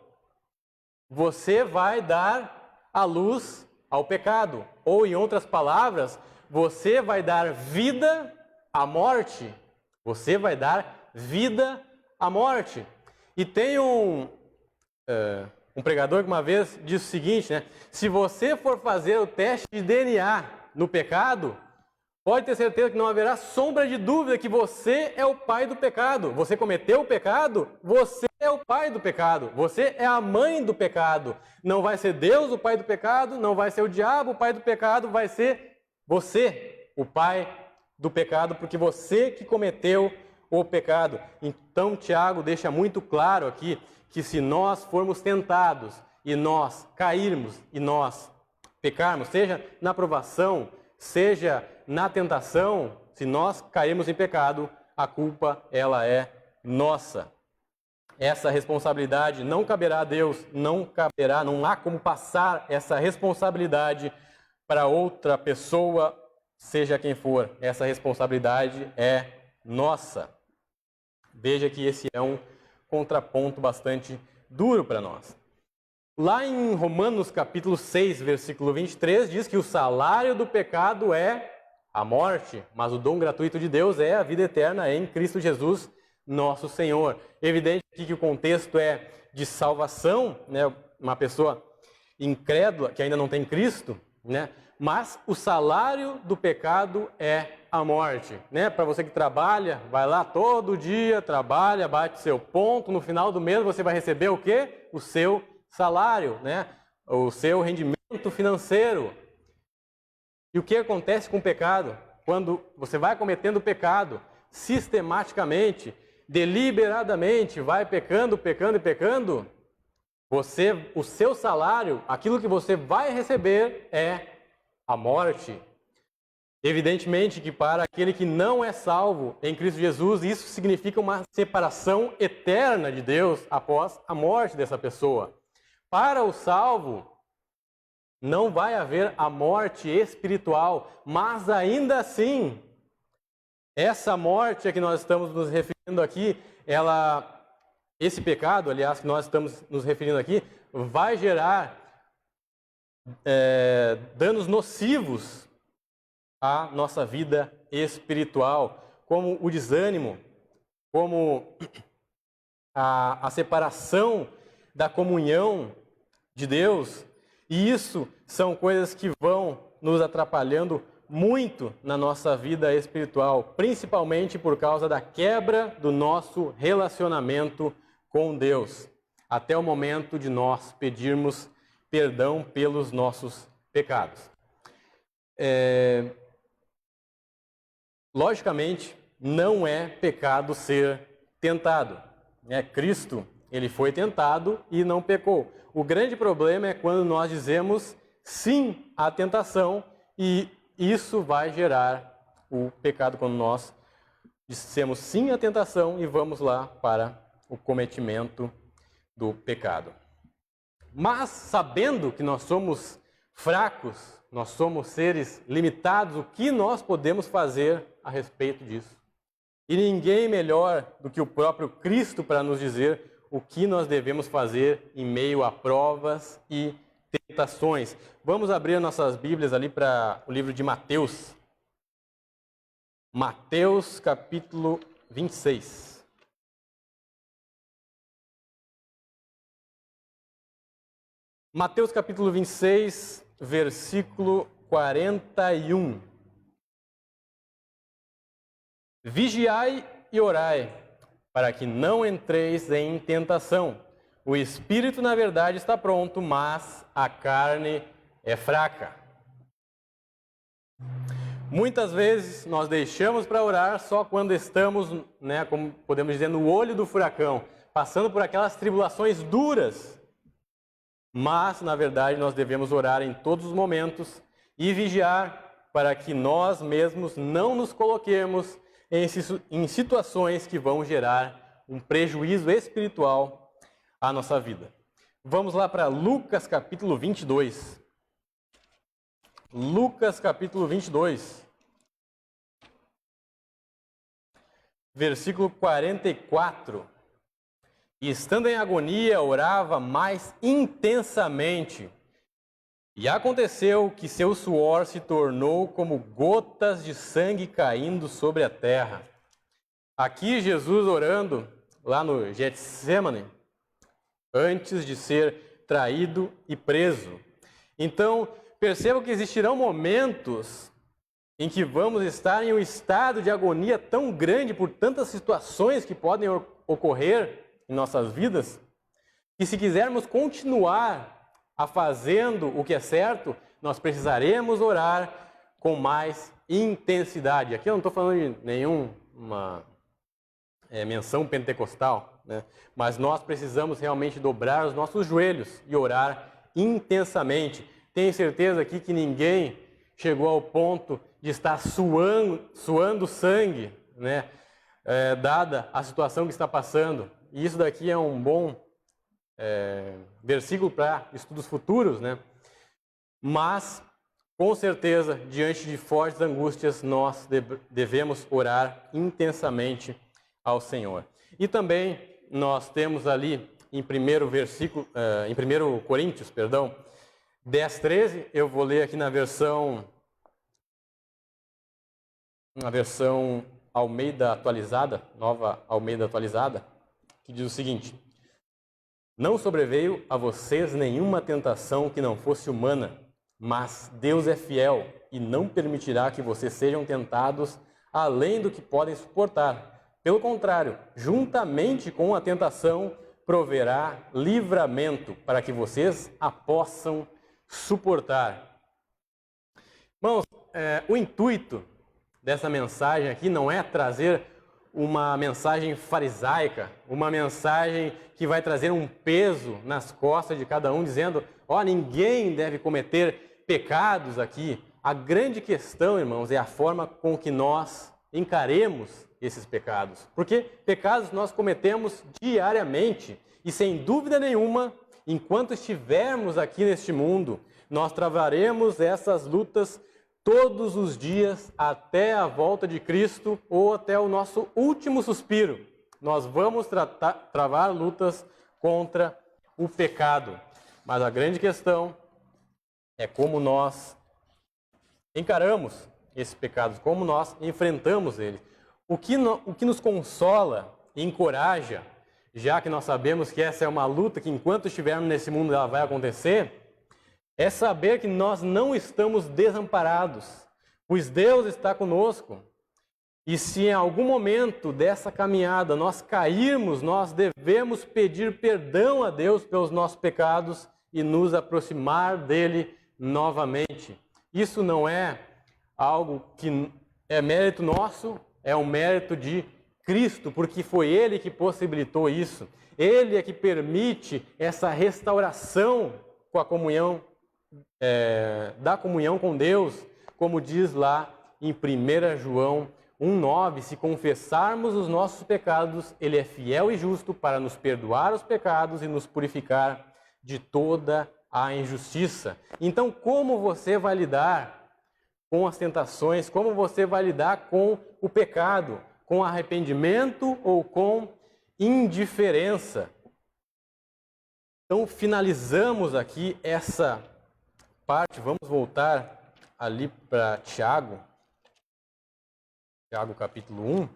você vai dar à luz ao pecado. Ou, em outras palavras, você vai dar vida à morte. Você vai dar vida à morte. E tem um pregador que uma vez disse o seguinte, se você for fazer o teste de DNA no pecado, pode ter certeza que não haverá sombra de dúvida que você é o pai do pecado. Você cometeu o pecado, você é o pai do pecado. Você é a mãe do pecado. Não vai ser Deus o pai do pecado, não vai ser o diabo o pai do pecado, vai ser você o pai do pecado, porque você que cometeu o pecado. Então Tiago deixa muito claro aqui que se nós formos tentados e nós cairmos e nós pecarmos, seja na provação, seja na tentação, se nós cairmos em pecado, a culpa ela é nossa. Essa responsabilidade não caberá a Deus, não há como passar essa responsabilidade para outra pessoa, seja quem for. Essa responsabilidade é nossa. Veja que esse é um contraponto bastante duro para nós. Lá em Romanos capítulo 6, versículo 23, diz que o salário do pecado é a morte, mas o dom gratuito de Deus é a vida eterna em Cristo Jesus, nosso Senhor. Evidente aqui que o contexto é de salvação, né? Uma pessoa incrédula que ainda não tem Cristo, né? Mas o salário do pecado é a morte, né? Para você que trabalha, vai lá todo dia, trabalha, bate seu ponto, no final do mês você vai receber o quê? O seu salário, né? O seu rendimento financeiro. E o que acontece com o pecado? Quando você vai cometendo pecado, sistematicamente, deliberadamente, vai pecando, pecando e pecando, o seu salário, aquilo que você vai receber é a morte. Evidentemente que para aquele que não é salvo em Cristo Jesus, isso significa uma separação eterna de Deus após a morte dessa pessoa. Para o salvo, não vai haver a morte espiritual, mas ainda assim, essa morte a que nós estamos nos referindo aqui, esse pecado, aliás, que nós estamos nos referindo aqui, vai gerar danos nocivos à nossa vida espiritual, como o desânimo, como a separação da comunhão de Deus. E isso são coisas que vão nos atrapalhando muito na nossa vida espiritual, principalmente por causa da quebra do nosso relacionamento com Deus, até o momento de nós pedirmos perdão pelos nossos pecados. Logicamente, não é pecado ser tentado. Cristo, ele foi tentado e não pecou. O grande problema é quando nós dizemos sim à tentação e isso vai gerar o pecado, quando nós dissemos sim à tentação e vamos lá para o cometimento do pecado. Mas, sabendo que nós somos fracos, nós somos seres limitados, o que nós podemos fazer a respeito disso? E ninguém melhor do que o próprio Cristo para nos dizer o que nós devemos fazer em meio a provas e tentações. Vamos abrir nossas Bíblias ali para o livro de Mateus. Mateus capítulo 26. Mateus capítulo 26, versículo 41. Vigiai e orai, para que não entreis em tentação. O espírito, na verdade, está pronto, mas a carne é fraca. Muitas vezes nós deixamos para orar só quando estamos, como podemos dizer, no olho do furacão, passando por aquelas tribulações duras. Mas, na verdade, nós devemos orar em todos os momentos e vigiar para que nós mesmos não nos coloquemos em situações que vão gerar um prejuízo espiritual à nossa vida. Vamos lá para Lucas capítulo 22. Lucas capítulo 22. Versículo 44. E estando em agonia, orava mais intensamente. E aconteceu que seu suor se tornou como gotas de sangue caindo sobre a terra. Aqui Jesus orando, lá no Getsemane, antes de ser traído e preso. Então, percebam que existirão momentos em que vamos estar em um estado de agonia tão grande por tantas situações que podem ocorrer em nossas vidas, que se quisermos continuar fazendo o que é certo, nós precisaremos orar com mais intensidade. Aqui eu não estou falando de nenhuma menção pentecostal, mas nós precisamos realmente dobrar os nossos joelhos e orar intensamente. Tenho certeza aqui que ninguém chegou ao ponto de estar suando sangue, dada a situação que está passando. E isso daqui é um bom versículo para estudos futuros, Mas, com certeza, diante de fortes angústias, nós devemos orar intensamente ao Senhor. E também nós temos ali em 1 Coríntios, 10:13, eu vou ler aqui na versão uma versão Almeida atualizada, nova Almeida atualizada, que diz o seguinte: não sobreveio a vocês nenhuma tentação que não fosse humana, mas Deus é fiel e não permitirá que vocês sejam tentados além do que podem suportar. Pelo contrário, juntamente com a tentação, proverá livramento para que vocês a possam suportar. Irmãos, o intuito dessa mensagem aqui não é trazer uma mensagem farisaica, uma mensagem que vai trazer um peso nas costas de cada um, dizendo, ninguém deve cometer pecados aqui. A grande questão, irmãos, é a forma com que nós encaremos esses pecados. Porque pecados nós cometemos diariamente e, sem dúvida nenhuma, enquanto estivermos aqui neste mundo, nós travaremos essas lutas todos os dias até a volta de Cristo ou até o nosso último suspiro. Nós vamos travar lutas contra o pecado. Mas a grande questão é como nós encaramos esses pecados, como nós enfrentamos eles. O que nos consola e encoraja, já que nós sabemos que essa é uma luta que enquanto estivermos nesse mundo ela vai acontecer, é saber que nós não estamos desamparados, pois Deus está conosco. E se em algum momento dessa caminhada nós cairmos, nós devemos pedir perdão a Deus pelos nossos pecados e nos aproximar dele novamente. Isso não é algo que é mérito nosso, é um mérito de Cristo, porque foi Ele que possibilitou isso. Ele é que permite essa restauração com a comunhão, da comunhão com Deus, como diz lá em 1 João 1,9, se confessarmos os nossos pecados, Ele é fiel e justo para nos perdoar os pecados e nos purificar de toda a injustiça. Então, como você vai lidar com as tentações? Como você vai lidar com o pecado? Com arrependimento ou com indiferença? Então, finalizamos aqui essa parte. Vamos voltar ali para Tiago. Tiago capítulo 1.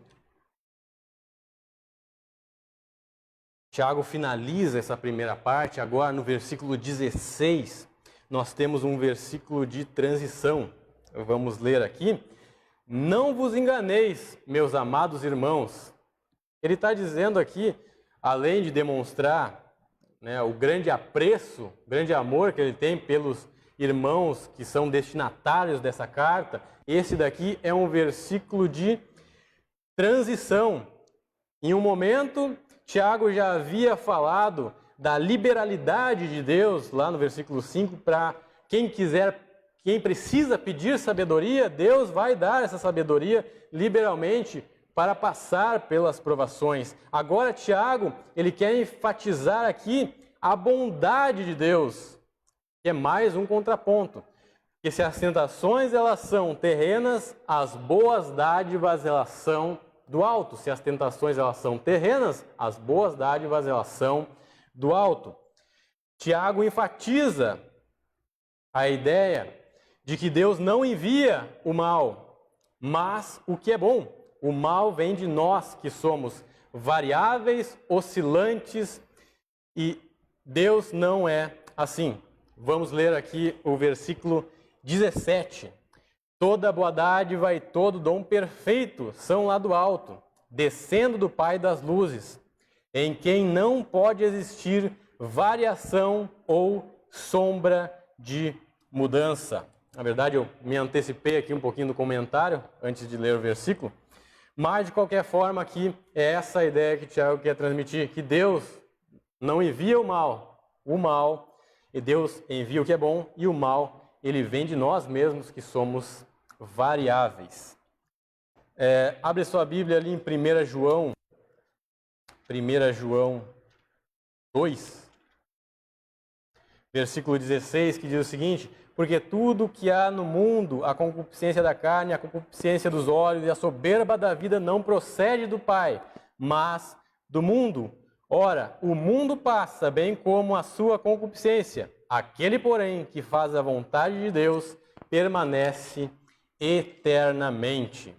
Tiago finaliza essa primeira parte. Agora no versículo 16, nós temos um versículo de transição. Vamos ler aqui. Não vos enganeis, meus amados irmãos. Ele está dizendo aqui, além de demonstrar o grande apreço, grande amor que ele tem pelos irmãos que são destinatários dessa carta, esse daqui é um versículo de transição. Em um momento, Tiago já havia falado da liberalidade de Deus, lá no versículo 5, para quem precisa pedir sabedoria, Deus vai dar essa sabedoria liberalmente para passar pelas provações. Agora Tiago, ele quer enfatizar aqui a bondade de Deus, que é mais um contraponto. Que se as tentações elas são terrenas, as boas dádivas elas são do alto. Se as tentações elas são terrenas, as boas dádivas elas são do alto. Tiago enfatiza a ideia de que Deus não envia o mal, mas o que é bom. O mal vem de nós, que somos variáveis, oscilantes, e Deus não é assim. Vamos ler aqui o versículo 17. Toda boa dádiva e todo dom perfeito são lá do alto, descendo do Pai das luzes, em quem não pode existir variação ou sombra de mudança. Na verdade, eu me antecipei aqui um pouquinho no comentário, antes de ler o versículo, mas de qualquer forma aqui é essa a ideia que Tiago quer transmitir, que Deus não envia o mal, e Deus envia o que é bom, e o mal, ele vem de nós mesmos, que somos variáveis. Abre sua Bíblia ali em 1 João 2, versículo 16, que diz o seguinte: porque tudo que há no mundo, a concupiscência da carne, a concupiscência dos olhos e a soberba da vida não procede do Pai, mas do mundo. Ora, o mundo passa, bem como a sua concupiscência. Aquele, porém, que faz a vontade de Deus, permanece eternamente.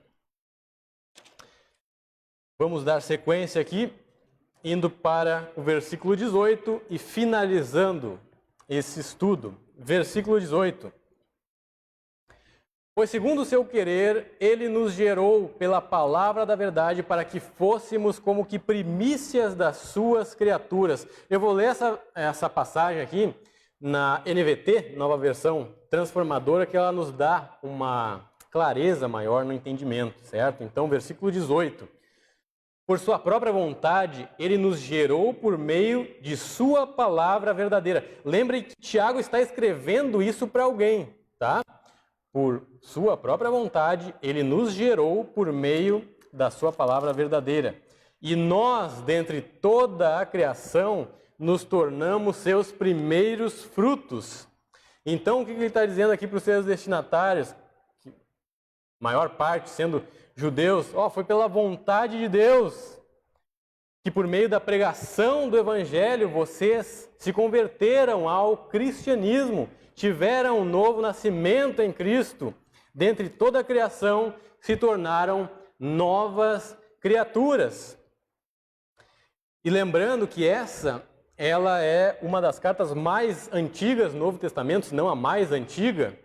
Vamos dar sequência aqui, indo para o versículo 18 e finalizando esse estudo. Versículo 18. Pois segundo o seu querer, ele nos gerou pela palavra da verdade para que fôssemos como que primícias das suas criaturas. Eu vou ler essa passagem aqui na NVT, nova versão transformadora, que ela nos dá uma clareza maior no entendimento, certo? Então, versículo 18. Por sua própria vontade, ele nos gerou por meio de sua palavra verdadeira. Lembre que Tiago está escrevendo isso para alguém, tá? Por sua própria vontade, ele nos gerou por meio da sua palavra verdadeira. E nós, dentre toda a criação, nos tornamos seus primeiros frutos. Então, o que ele está dizendo aqui para os seus destinatários? Que maior parte sendo judeus, foi pela vontade de Deus que por meio da pregação do Evangelho vocês se converteram ao cristianismo, tiveram um novo nascimento em Cristo, dentre toda a criação se tornaram novas criaturas. E lembrando que ela é uma das cartas mais antigas do Novo Testamento, se não a mais antiga,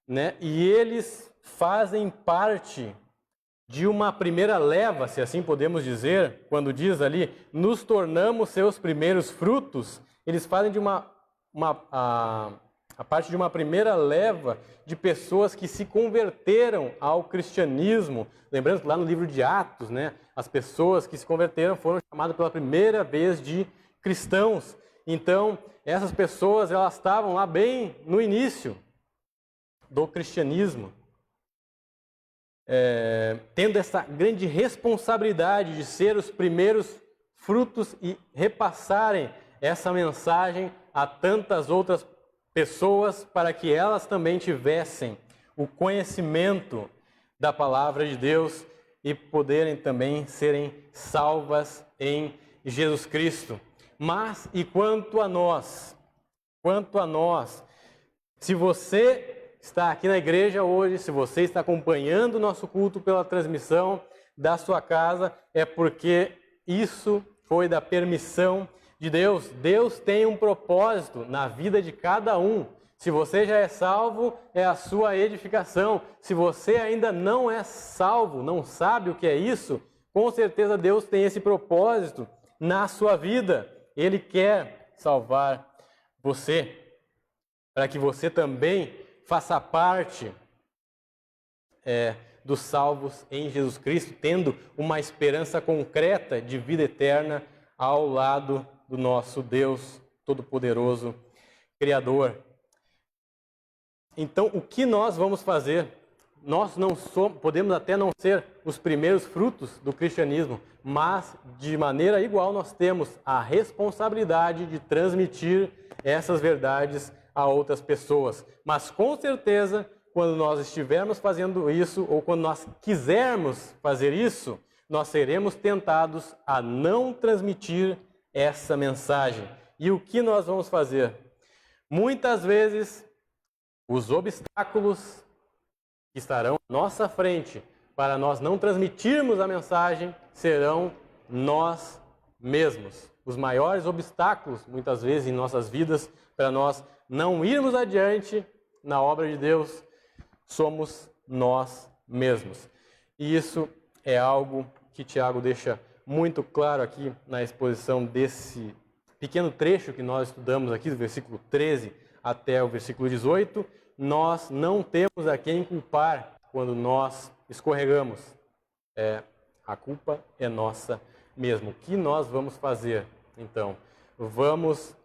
né? E eles fazem parte de uma primeira leva, se assim podemos dizer, quando diz ali, nos tornamos seus primeiros frutos, eles fazem de a parte de uma primeira leva de pessoas que se converteram ao cristianismo. Lembrando que lá no livro de Atos, né, as pessoas que se converteram foram chamadas pela primeira vez de cristãos. Então, essas pessoas elas estavam lá bem no início do cristianismo, tendo essa grande responsabilidade de ser os primeiros frutos e repassarem essa mensagem a tantas outras pessoas para que elas também tivessem o conhecimento da palavra de Deus e poderem também serem salvas em Jesus Cristo. Mas e quanto a nós, se você está aqui na igreja hoje, se você está acompanhando o nosso culto pela transmissão da sua casa, é porque isso foi da permissão de Deus. Deus tem um propósito na vida de cada um. Se você já é salvo, é a sua edificação. Se você ainda não é salvo, não sabe o que é isso, com certeza Deus tem esse propósito na sua vida. Ele quer salvar você, para que você também faça parte dos salvos em Jesus Cristo, tendo uma esperança concreta de vida eterna ao lado do nosso Deus Todo-Poderoso, Criador. Então, o que nós vamos fazer? Nós não somos, podemos até não ser os primeiros frutos do cristianismo, mas de maneira igual nós temos a responsabilidade de transmitir essas verdades a outras pessoas. Mas com certeza, quando nós estivermos fazendo isso, ou quando nós quisermos fazer isso, nós seremos tentados a não transmitir essa mensagem. E o que nós vamos fazer? Muitas vezes, os obstáculos que estarão à nossa frente para nós não transmitirmos a mensagem serão nós mesmos. Os maiores obstáculos, muitas vezes, em nossas vidas, para nós não irmos adiante na obra de Deus, somos nós mesmos. E isso é algo que Tiago deixa muito claro aqui na exposição desse pequeno trecho que nós estudamos aqui, do versículo 13 até o versículo 18. Nós não temos a quem culpar quando nós escorregamos. A culpa é nossa mesmo. O que nós vamos fazer, então? Vamos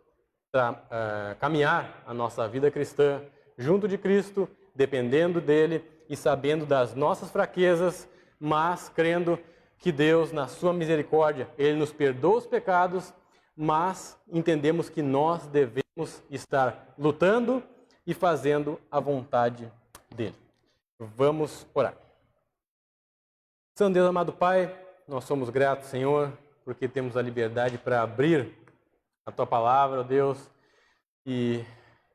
caminhar a nossa vida cristã junto de Cristo, dependendo dele e sabendo das nossas fraquezas, mas crendo que Deus, na sua misericórdia, Ele nos perdoa os pecados, mas entendemos que nós devemos estar lutando e fazendo a vontade dEle. Vamos orar. Santo Deus, amado Pai, nós somos gratos, Senhor, porque temos a liberdade para abrir a Tua palavra, ó Deus, e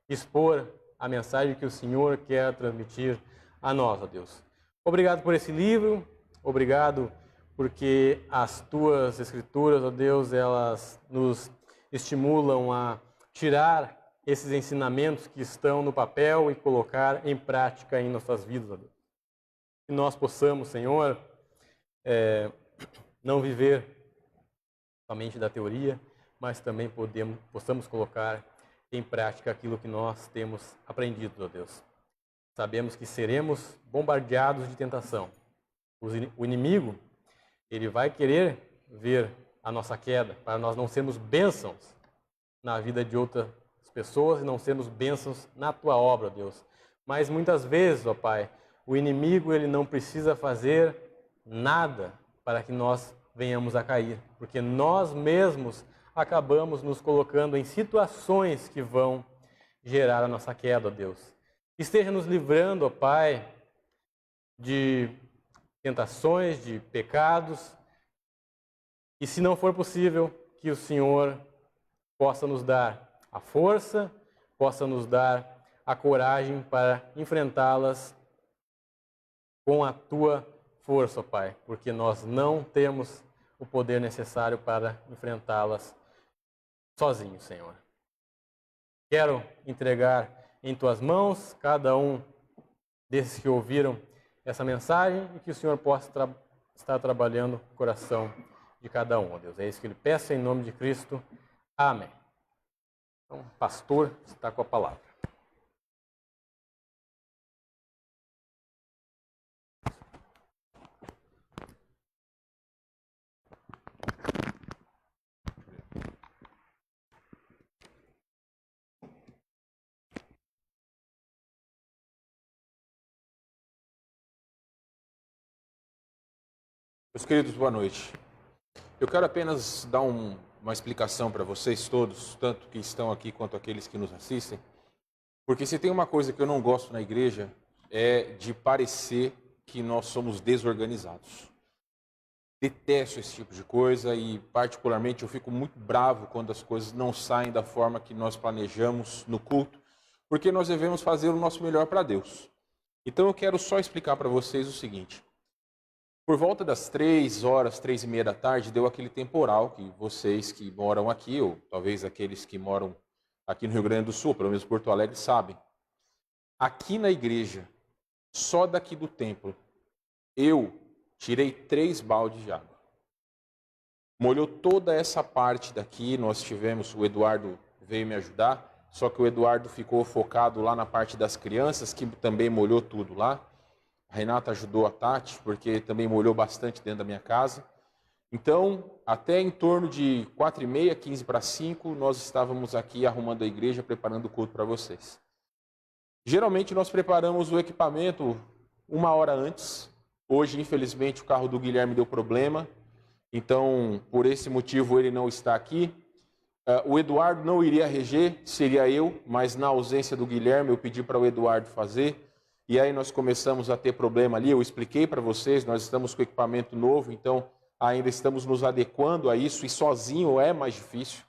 expor a mensagem que o Senhor quer transmitir a nós, ó Deus. Obrigado por esse livro, obrigado porque as tuas escrituras, ó Deus, elas nos estimulam a tirar esses ensinamentos que estão no papel e colocar em prática em nossas vidas, ó Deus. Que nós possamos, Senhor, não viver somente da teoria, mas também possamos colocar em prática aquilo que nós temos aprendido, ó Deus. Sabemos que seremos bombardeados de tentação. O inimigo, ele vai querer ver a nossa queda, para nós não sermos bênçãos na vida de outras pessoas e não sermos bênçãos na tua obra, ó Deus. Mas muitas vezes, ó Pai, o inimigo ele não precisa fazer nada para que nós venhamos a cair, porque nós mesmos acabamos nos colocando em situações que vão gerar a nossa queda, ó Deus. Esteja nos livrando, ó Pai, de tentações, de pecados, e se não for possível, que o Senhor possa nos dar a força, possa nos dar a coragem para enfrentá-las com a tua força, ó Pai, porque nós não temos o poder necessário para enfrentá-las sozinhos, Senhor. Quero entregar em tuas mãos cada um desses que ouviram essa mensagem e que o Senhor possa estar trabalhando o coração de cada um, ó Deus. É isso que eu lhe peço em nome de Cristo. Amém. Então, pastor, está com a palavra. Meus queridos, boa noite. Eu quero apenas dar uma explicação para vocês todos, tanto que estão aqui quanto aqueles que nos assistem, porque se tem uma coisa que eu não gosto na igreja é de parecer que nós somos desorganizados. Detesto esse tipo de coisa e, particularmente, eu fico muito bravo quando as coisas não saem da forma que nós planejamos no culto, porque nós devemos fazer o nosso melhor para Deus. Então eu quero só explicar para vocês o seguinte. Por volta das 3h, 3h30 da tarde, deu aquele temporal que vocês que moram aqui, ou talvez aqueles que moram aqui no Rio Grande do Sul, pelo menos Porto Alegre, sabem. Aqui na igreja, só daqui do templo, eu tirei 3 baldes de água. Molhou toda essa parte daqui, nós tivemos, o Eduardo veio me ajudar, só que o Eduardo ficou focado lá na parte das crianças, que também molhou tudo lá. A Renata ajudou a Tati, porque também molhou bastante dentro da minha casa. Então, até em torno de 4h30, 4:45, nós estávamos aqui arrumando a igreja, preparando o culto para vocês. Geralmente, nós preparamos o equipamento 1 hora antes. Hoje, infelizmente, o carro do Guilherme deu problema. Então, por esse motivo, ele não está aqui. O Eduardo não iria reger, seria eu, mas na ausência do Guilherme, eu pedi para o Eduardo fazer. E aí nós começamos a ter problema ali, eu expliquei para vocês, nós estamos com equipamento novo, então ainda estamos nos adequando a isso, e sozinho é mais difícil.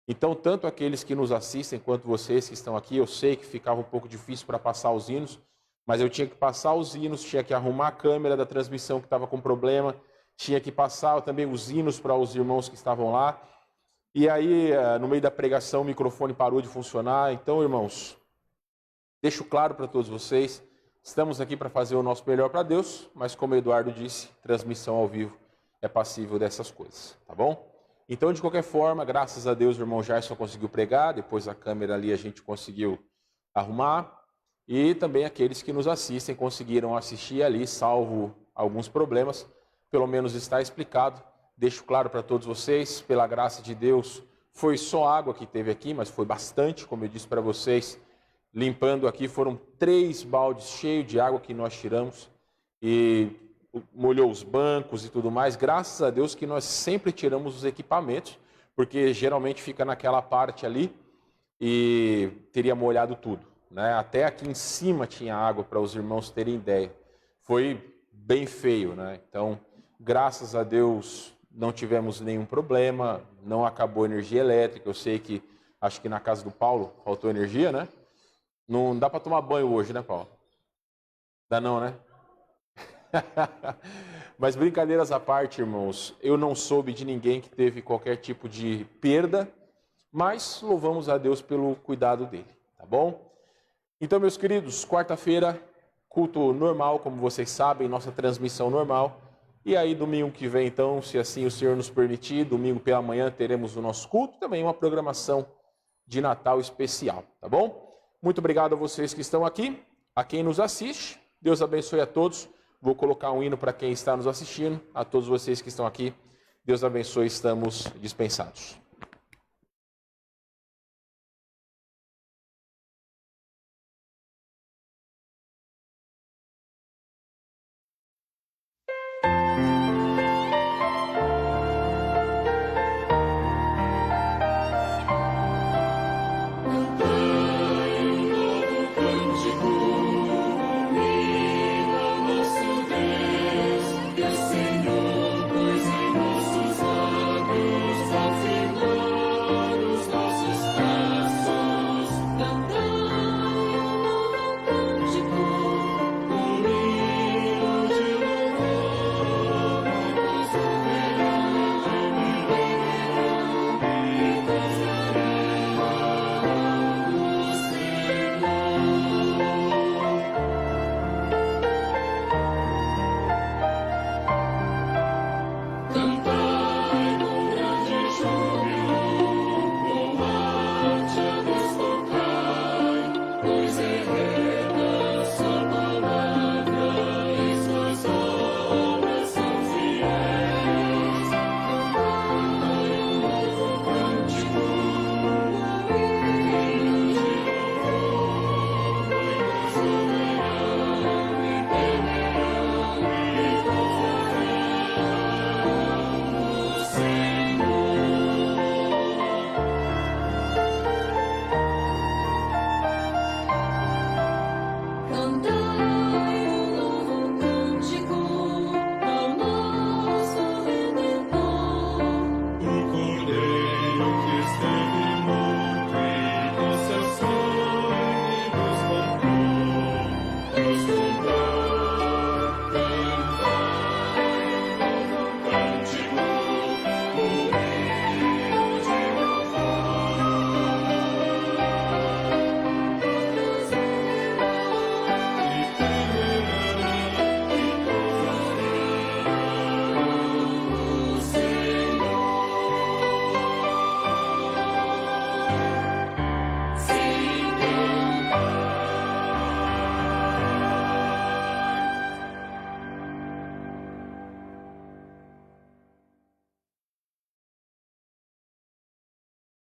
Então, tanto aqueles que nos assistem, quanto vocês que estão aqui, eu sei que ficava um pouco difícil para passar os hinos, mas eu tinha que passar os hinos, tinha que arrumar a câmera da transmissão que estava com problema, tinha que passar também os hinos para os irmãos que estavam lá. E aí, no meio da pregação, o microfone parou de funcionar. Então, irmãos, deixo claro para todos vocês, estamos aqui para fazer o nosso melhor para Deus, mas como o Eduardo disse, transmissão ao vivo é passível dessas coisas, tá bom? Então, de qualquer forma, graças a Deus, o irmão Jairson conseguiu pregar, depois a câmera ali a gente conseguiu arrumar, e também aqueles que nos assistem conseguiram assistir ali, salvo alguns problemas, pelo menos está explicado. Deixo claro para todos vocês, pela graça de Deus, foi só água que teve aqui, mas foi bastante, como eu disse para vocês. Limpando aqui, foram 3 baldes cheios de água que nós tiramos e molhou os bancos e tudo mais. Graças a Deus que nós sempre tiramos os equipamentos, porque geralmente fica naquela parte ali e teria molhado tudo, né? Até aqui em cima tinha água, para os irmãos terem ideia. Foi bem feio, né? Então, graças a Deus não tivemos nenhum problema, não acabou a energia elétrica. Eu sei que, acho que na casa do Paulo faltou energia, né? Não dá para tomar banho hoje, né, Paulo? Dá não, né? Mas brincadeiras à parte, irmãos, eu não soube de ninguém que teve qualquer tipo de perda, mas louvamos a Deus pelo cuidado dele, tá bom? Então, meus queridos, quarta-feira, culto normal, como vocês sabem, nossa transmissão normal. E aí, domingo que vem, então, se assim o Senhor nos permitir, domingo pela manhã teremos o nosso culto, também uma programação de Natal especial, tá bom? Muito obrigado a vocês que estão aqui, a quem nos assiste, Deus abençoe a todos. Vou colocar um hino para quem está nos assistindo, a todos vocês que estão aqui, Deus abençoe, estamos dispensados.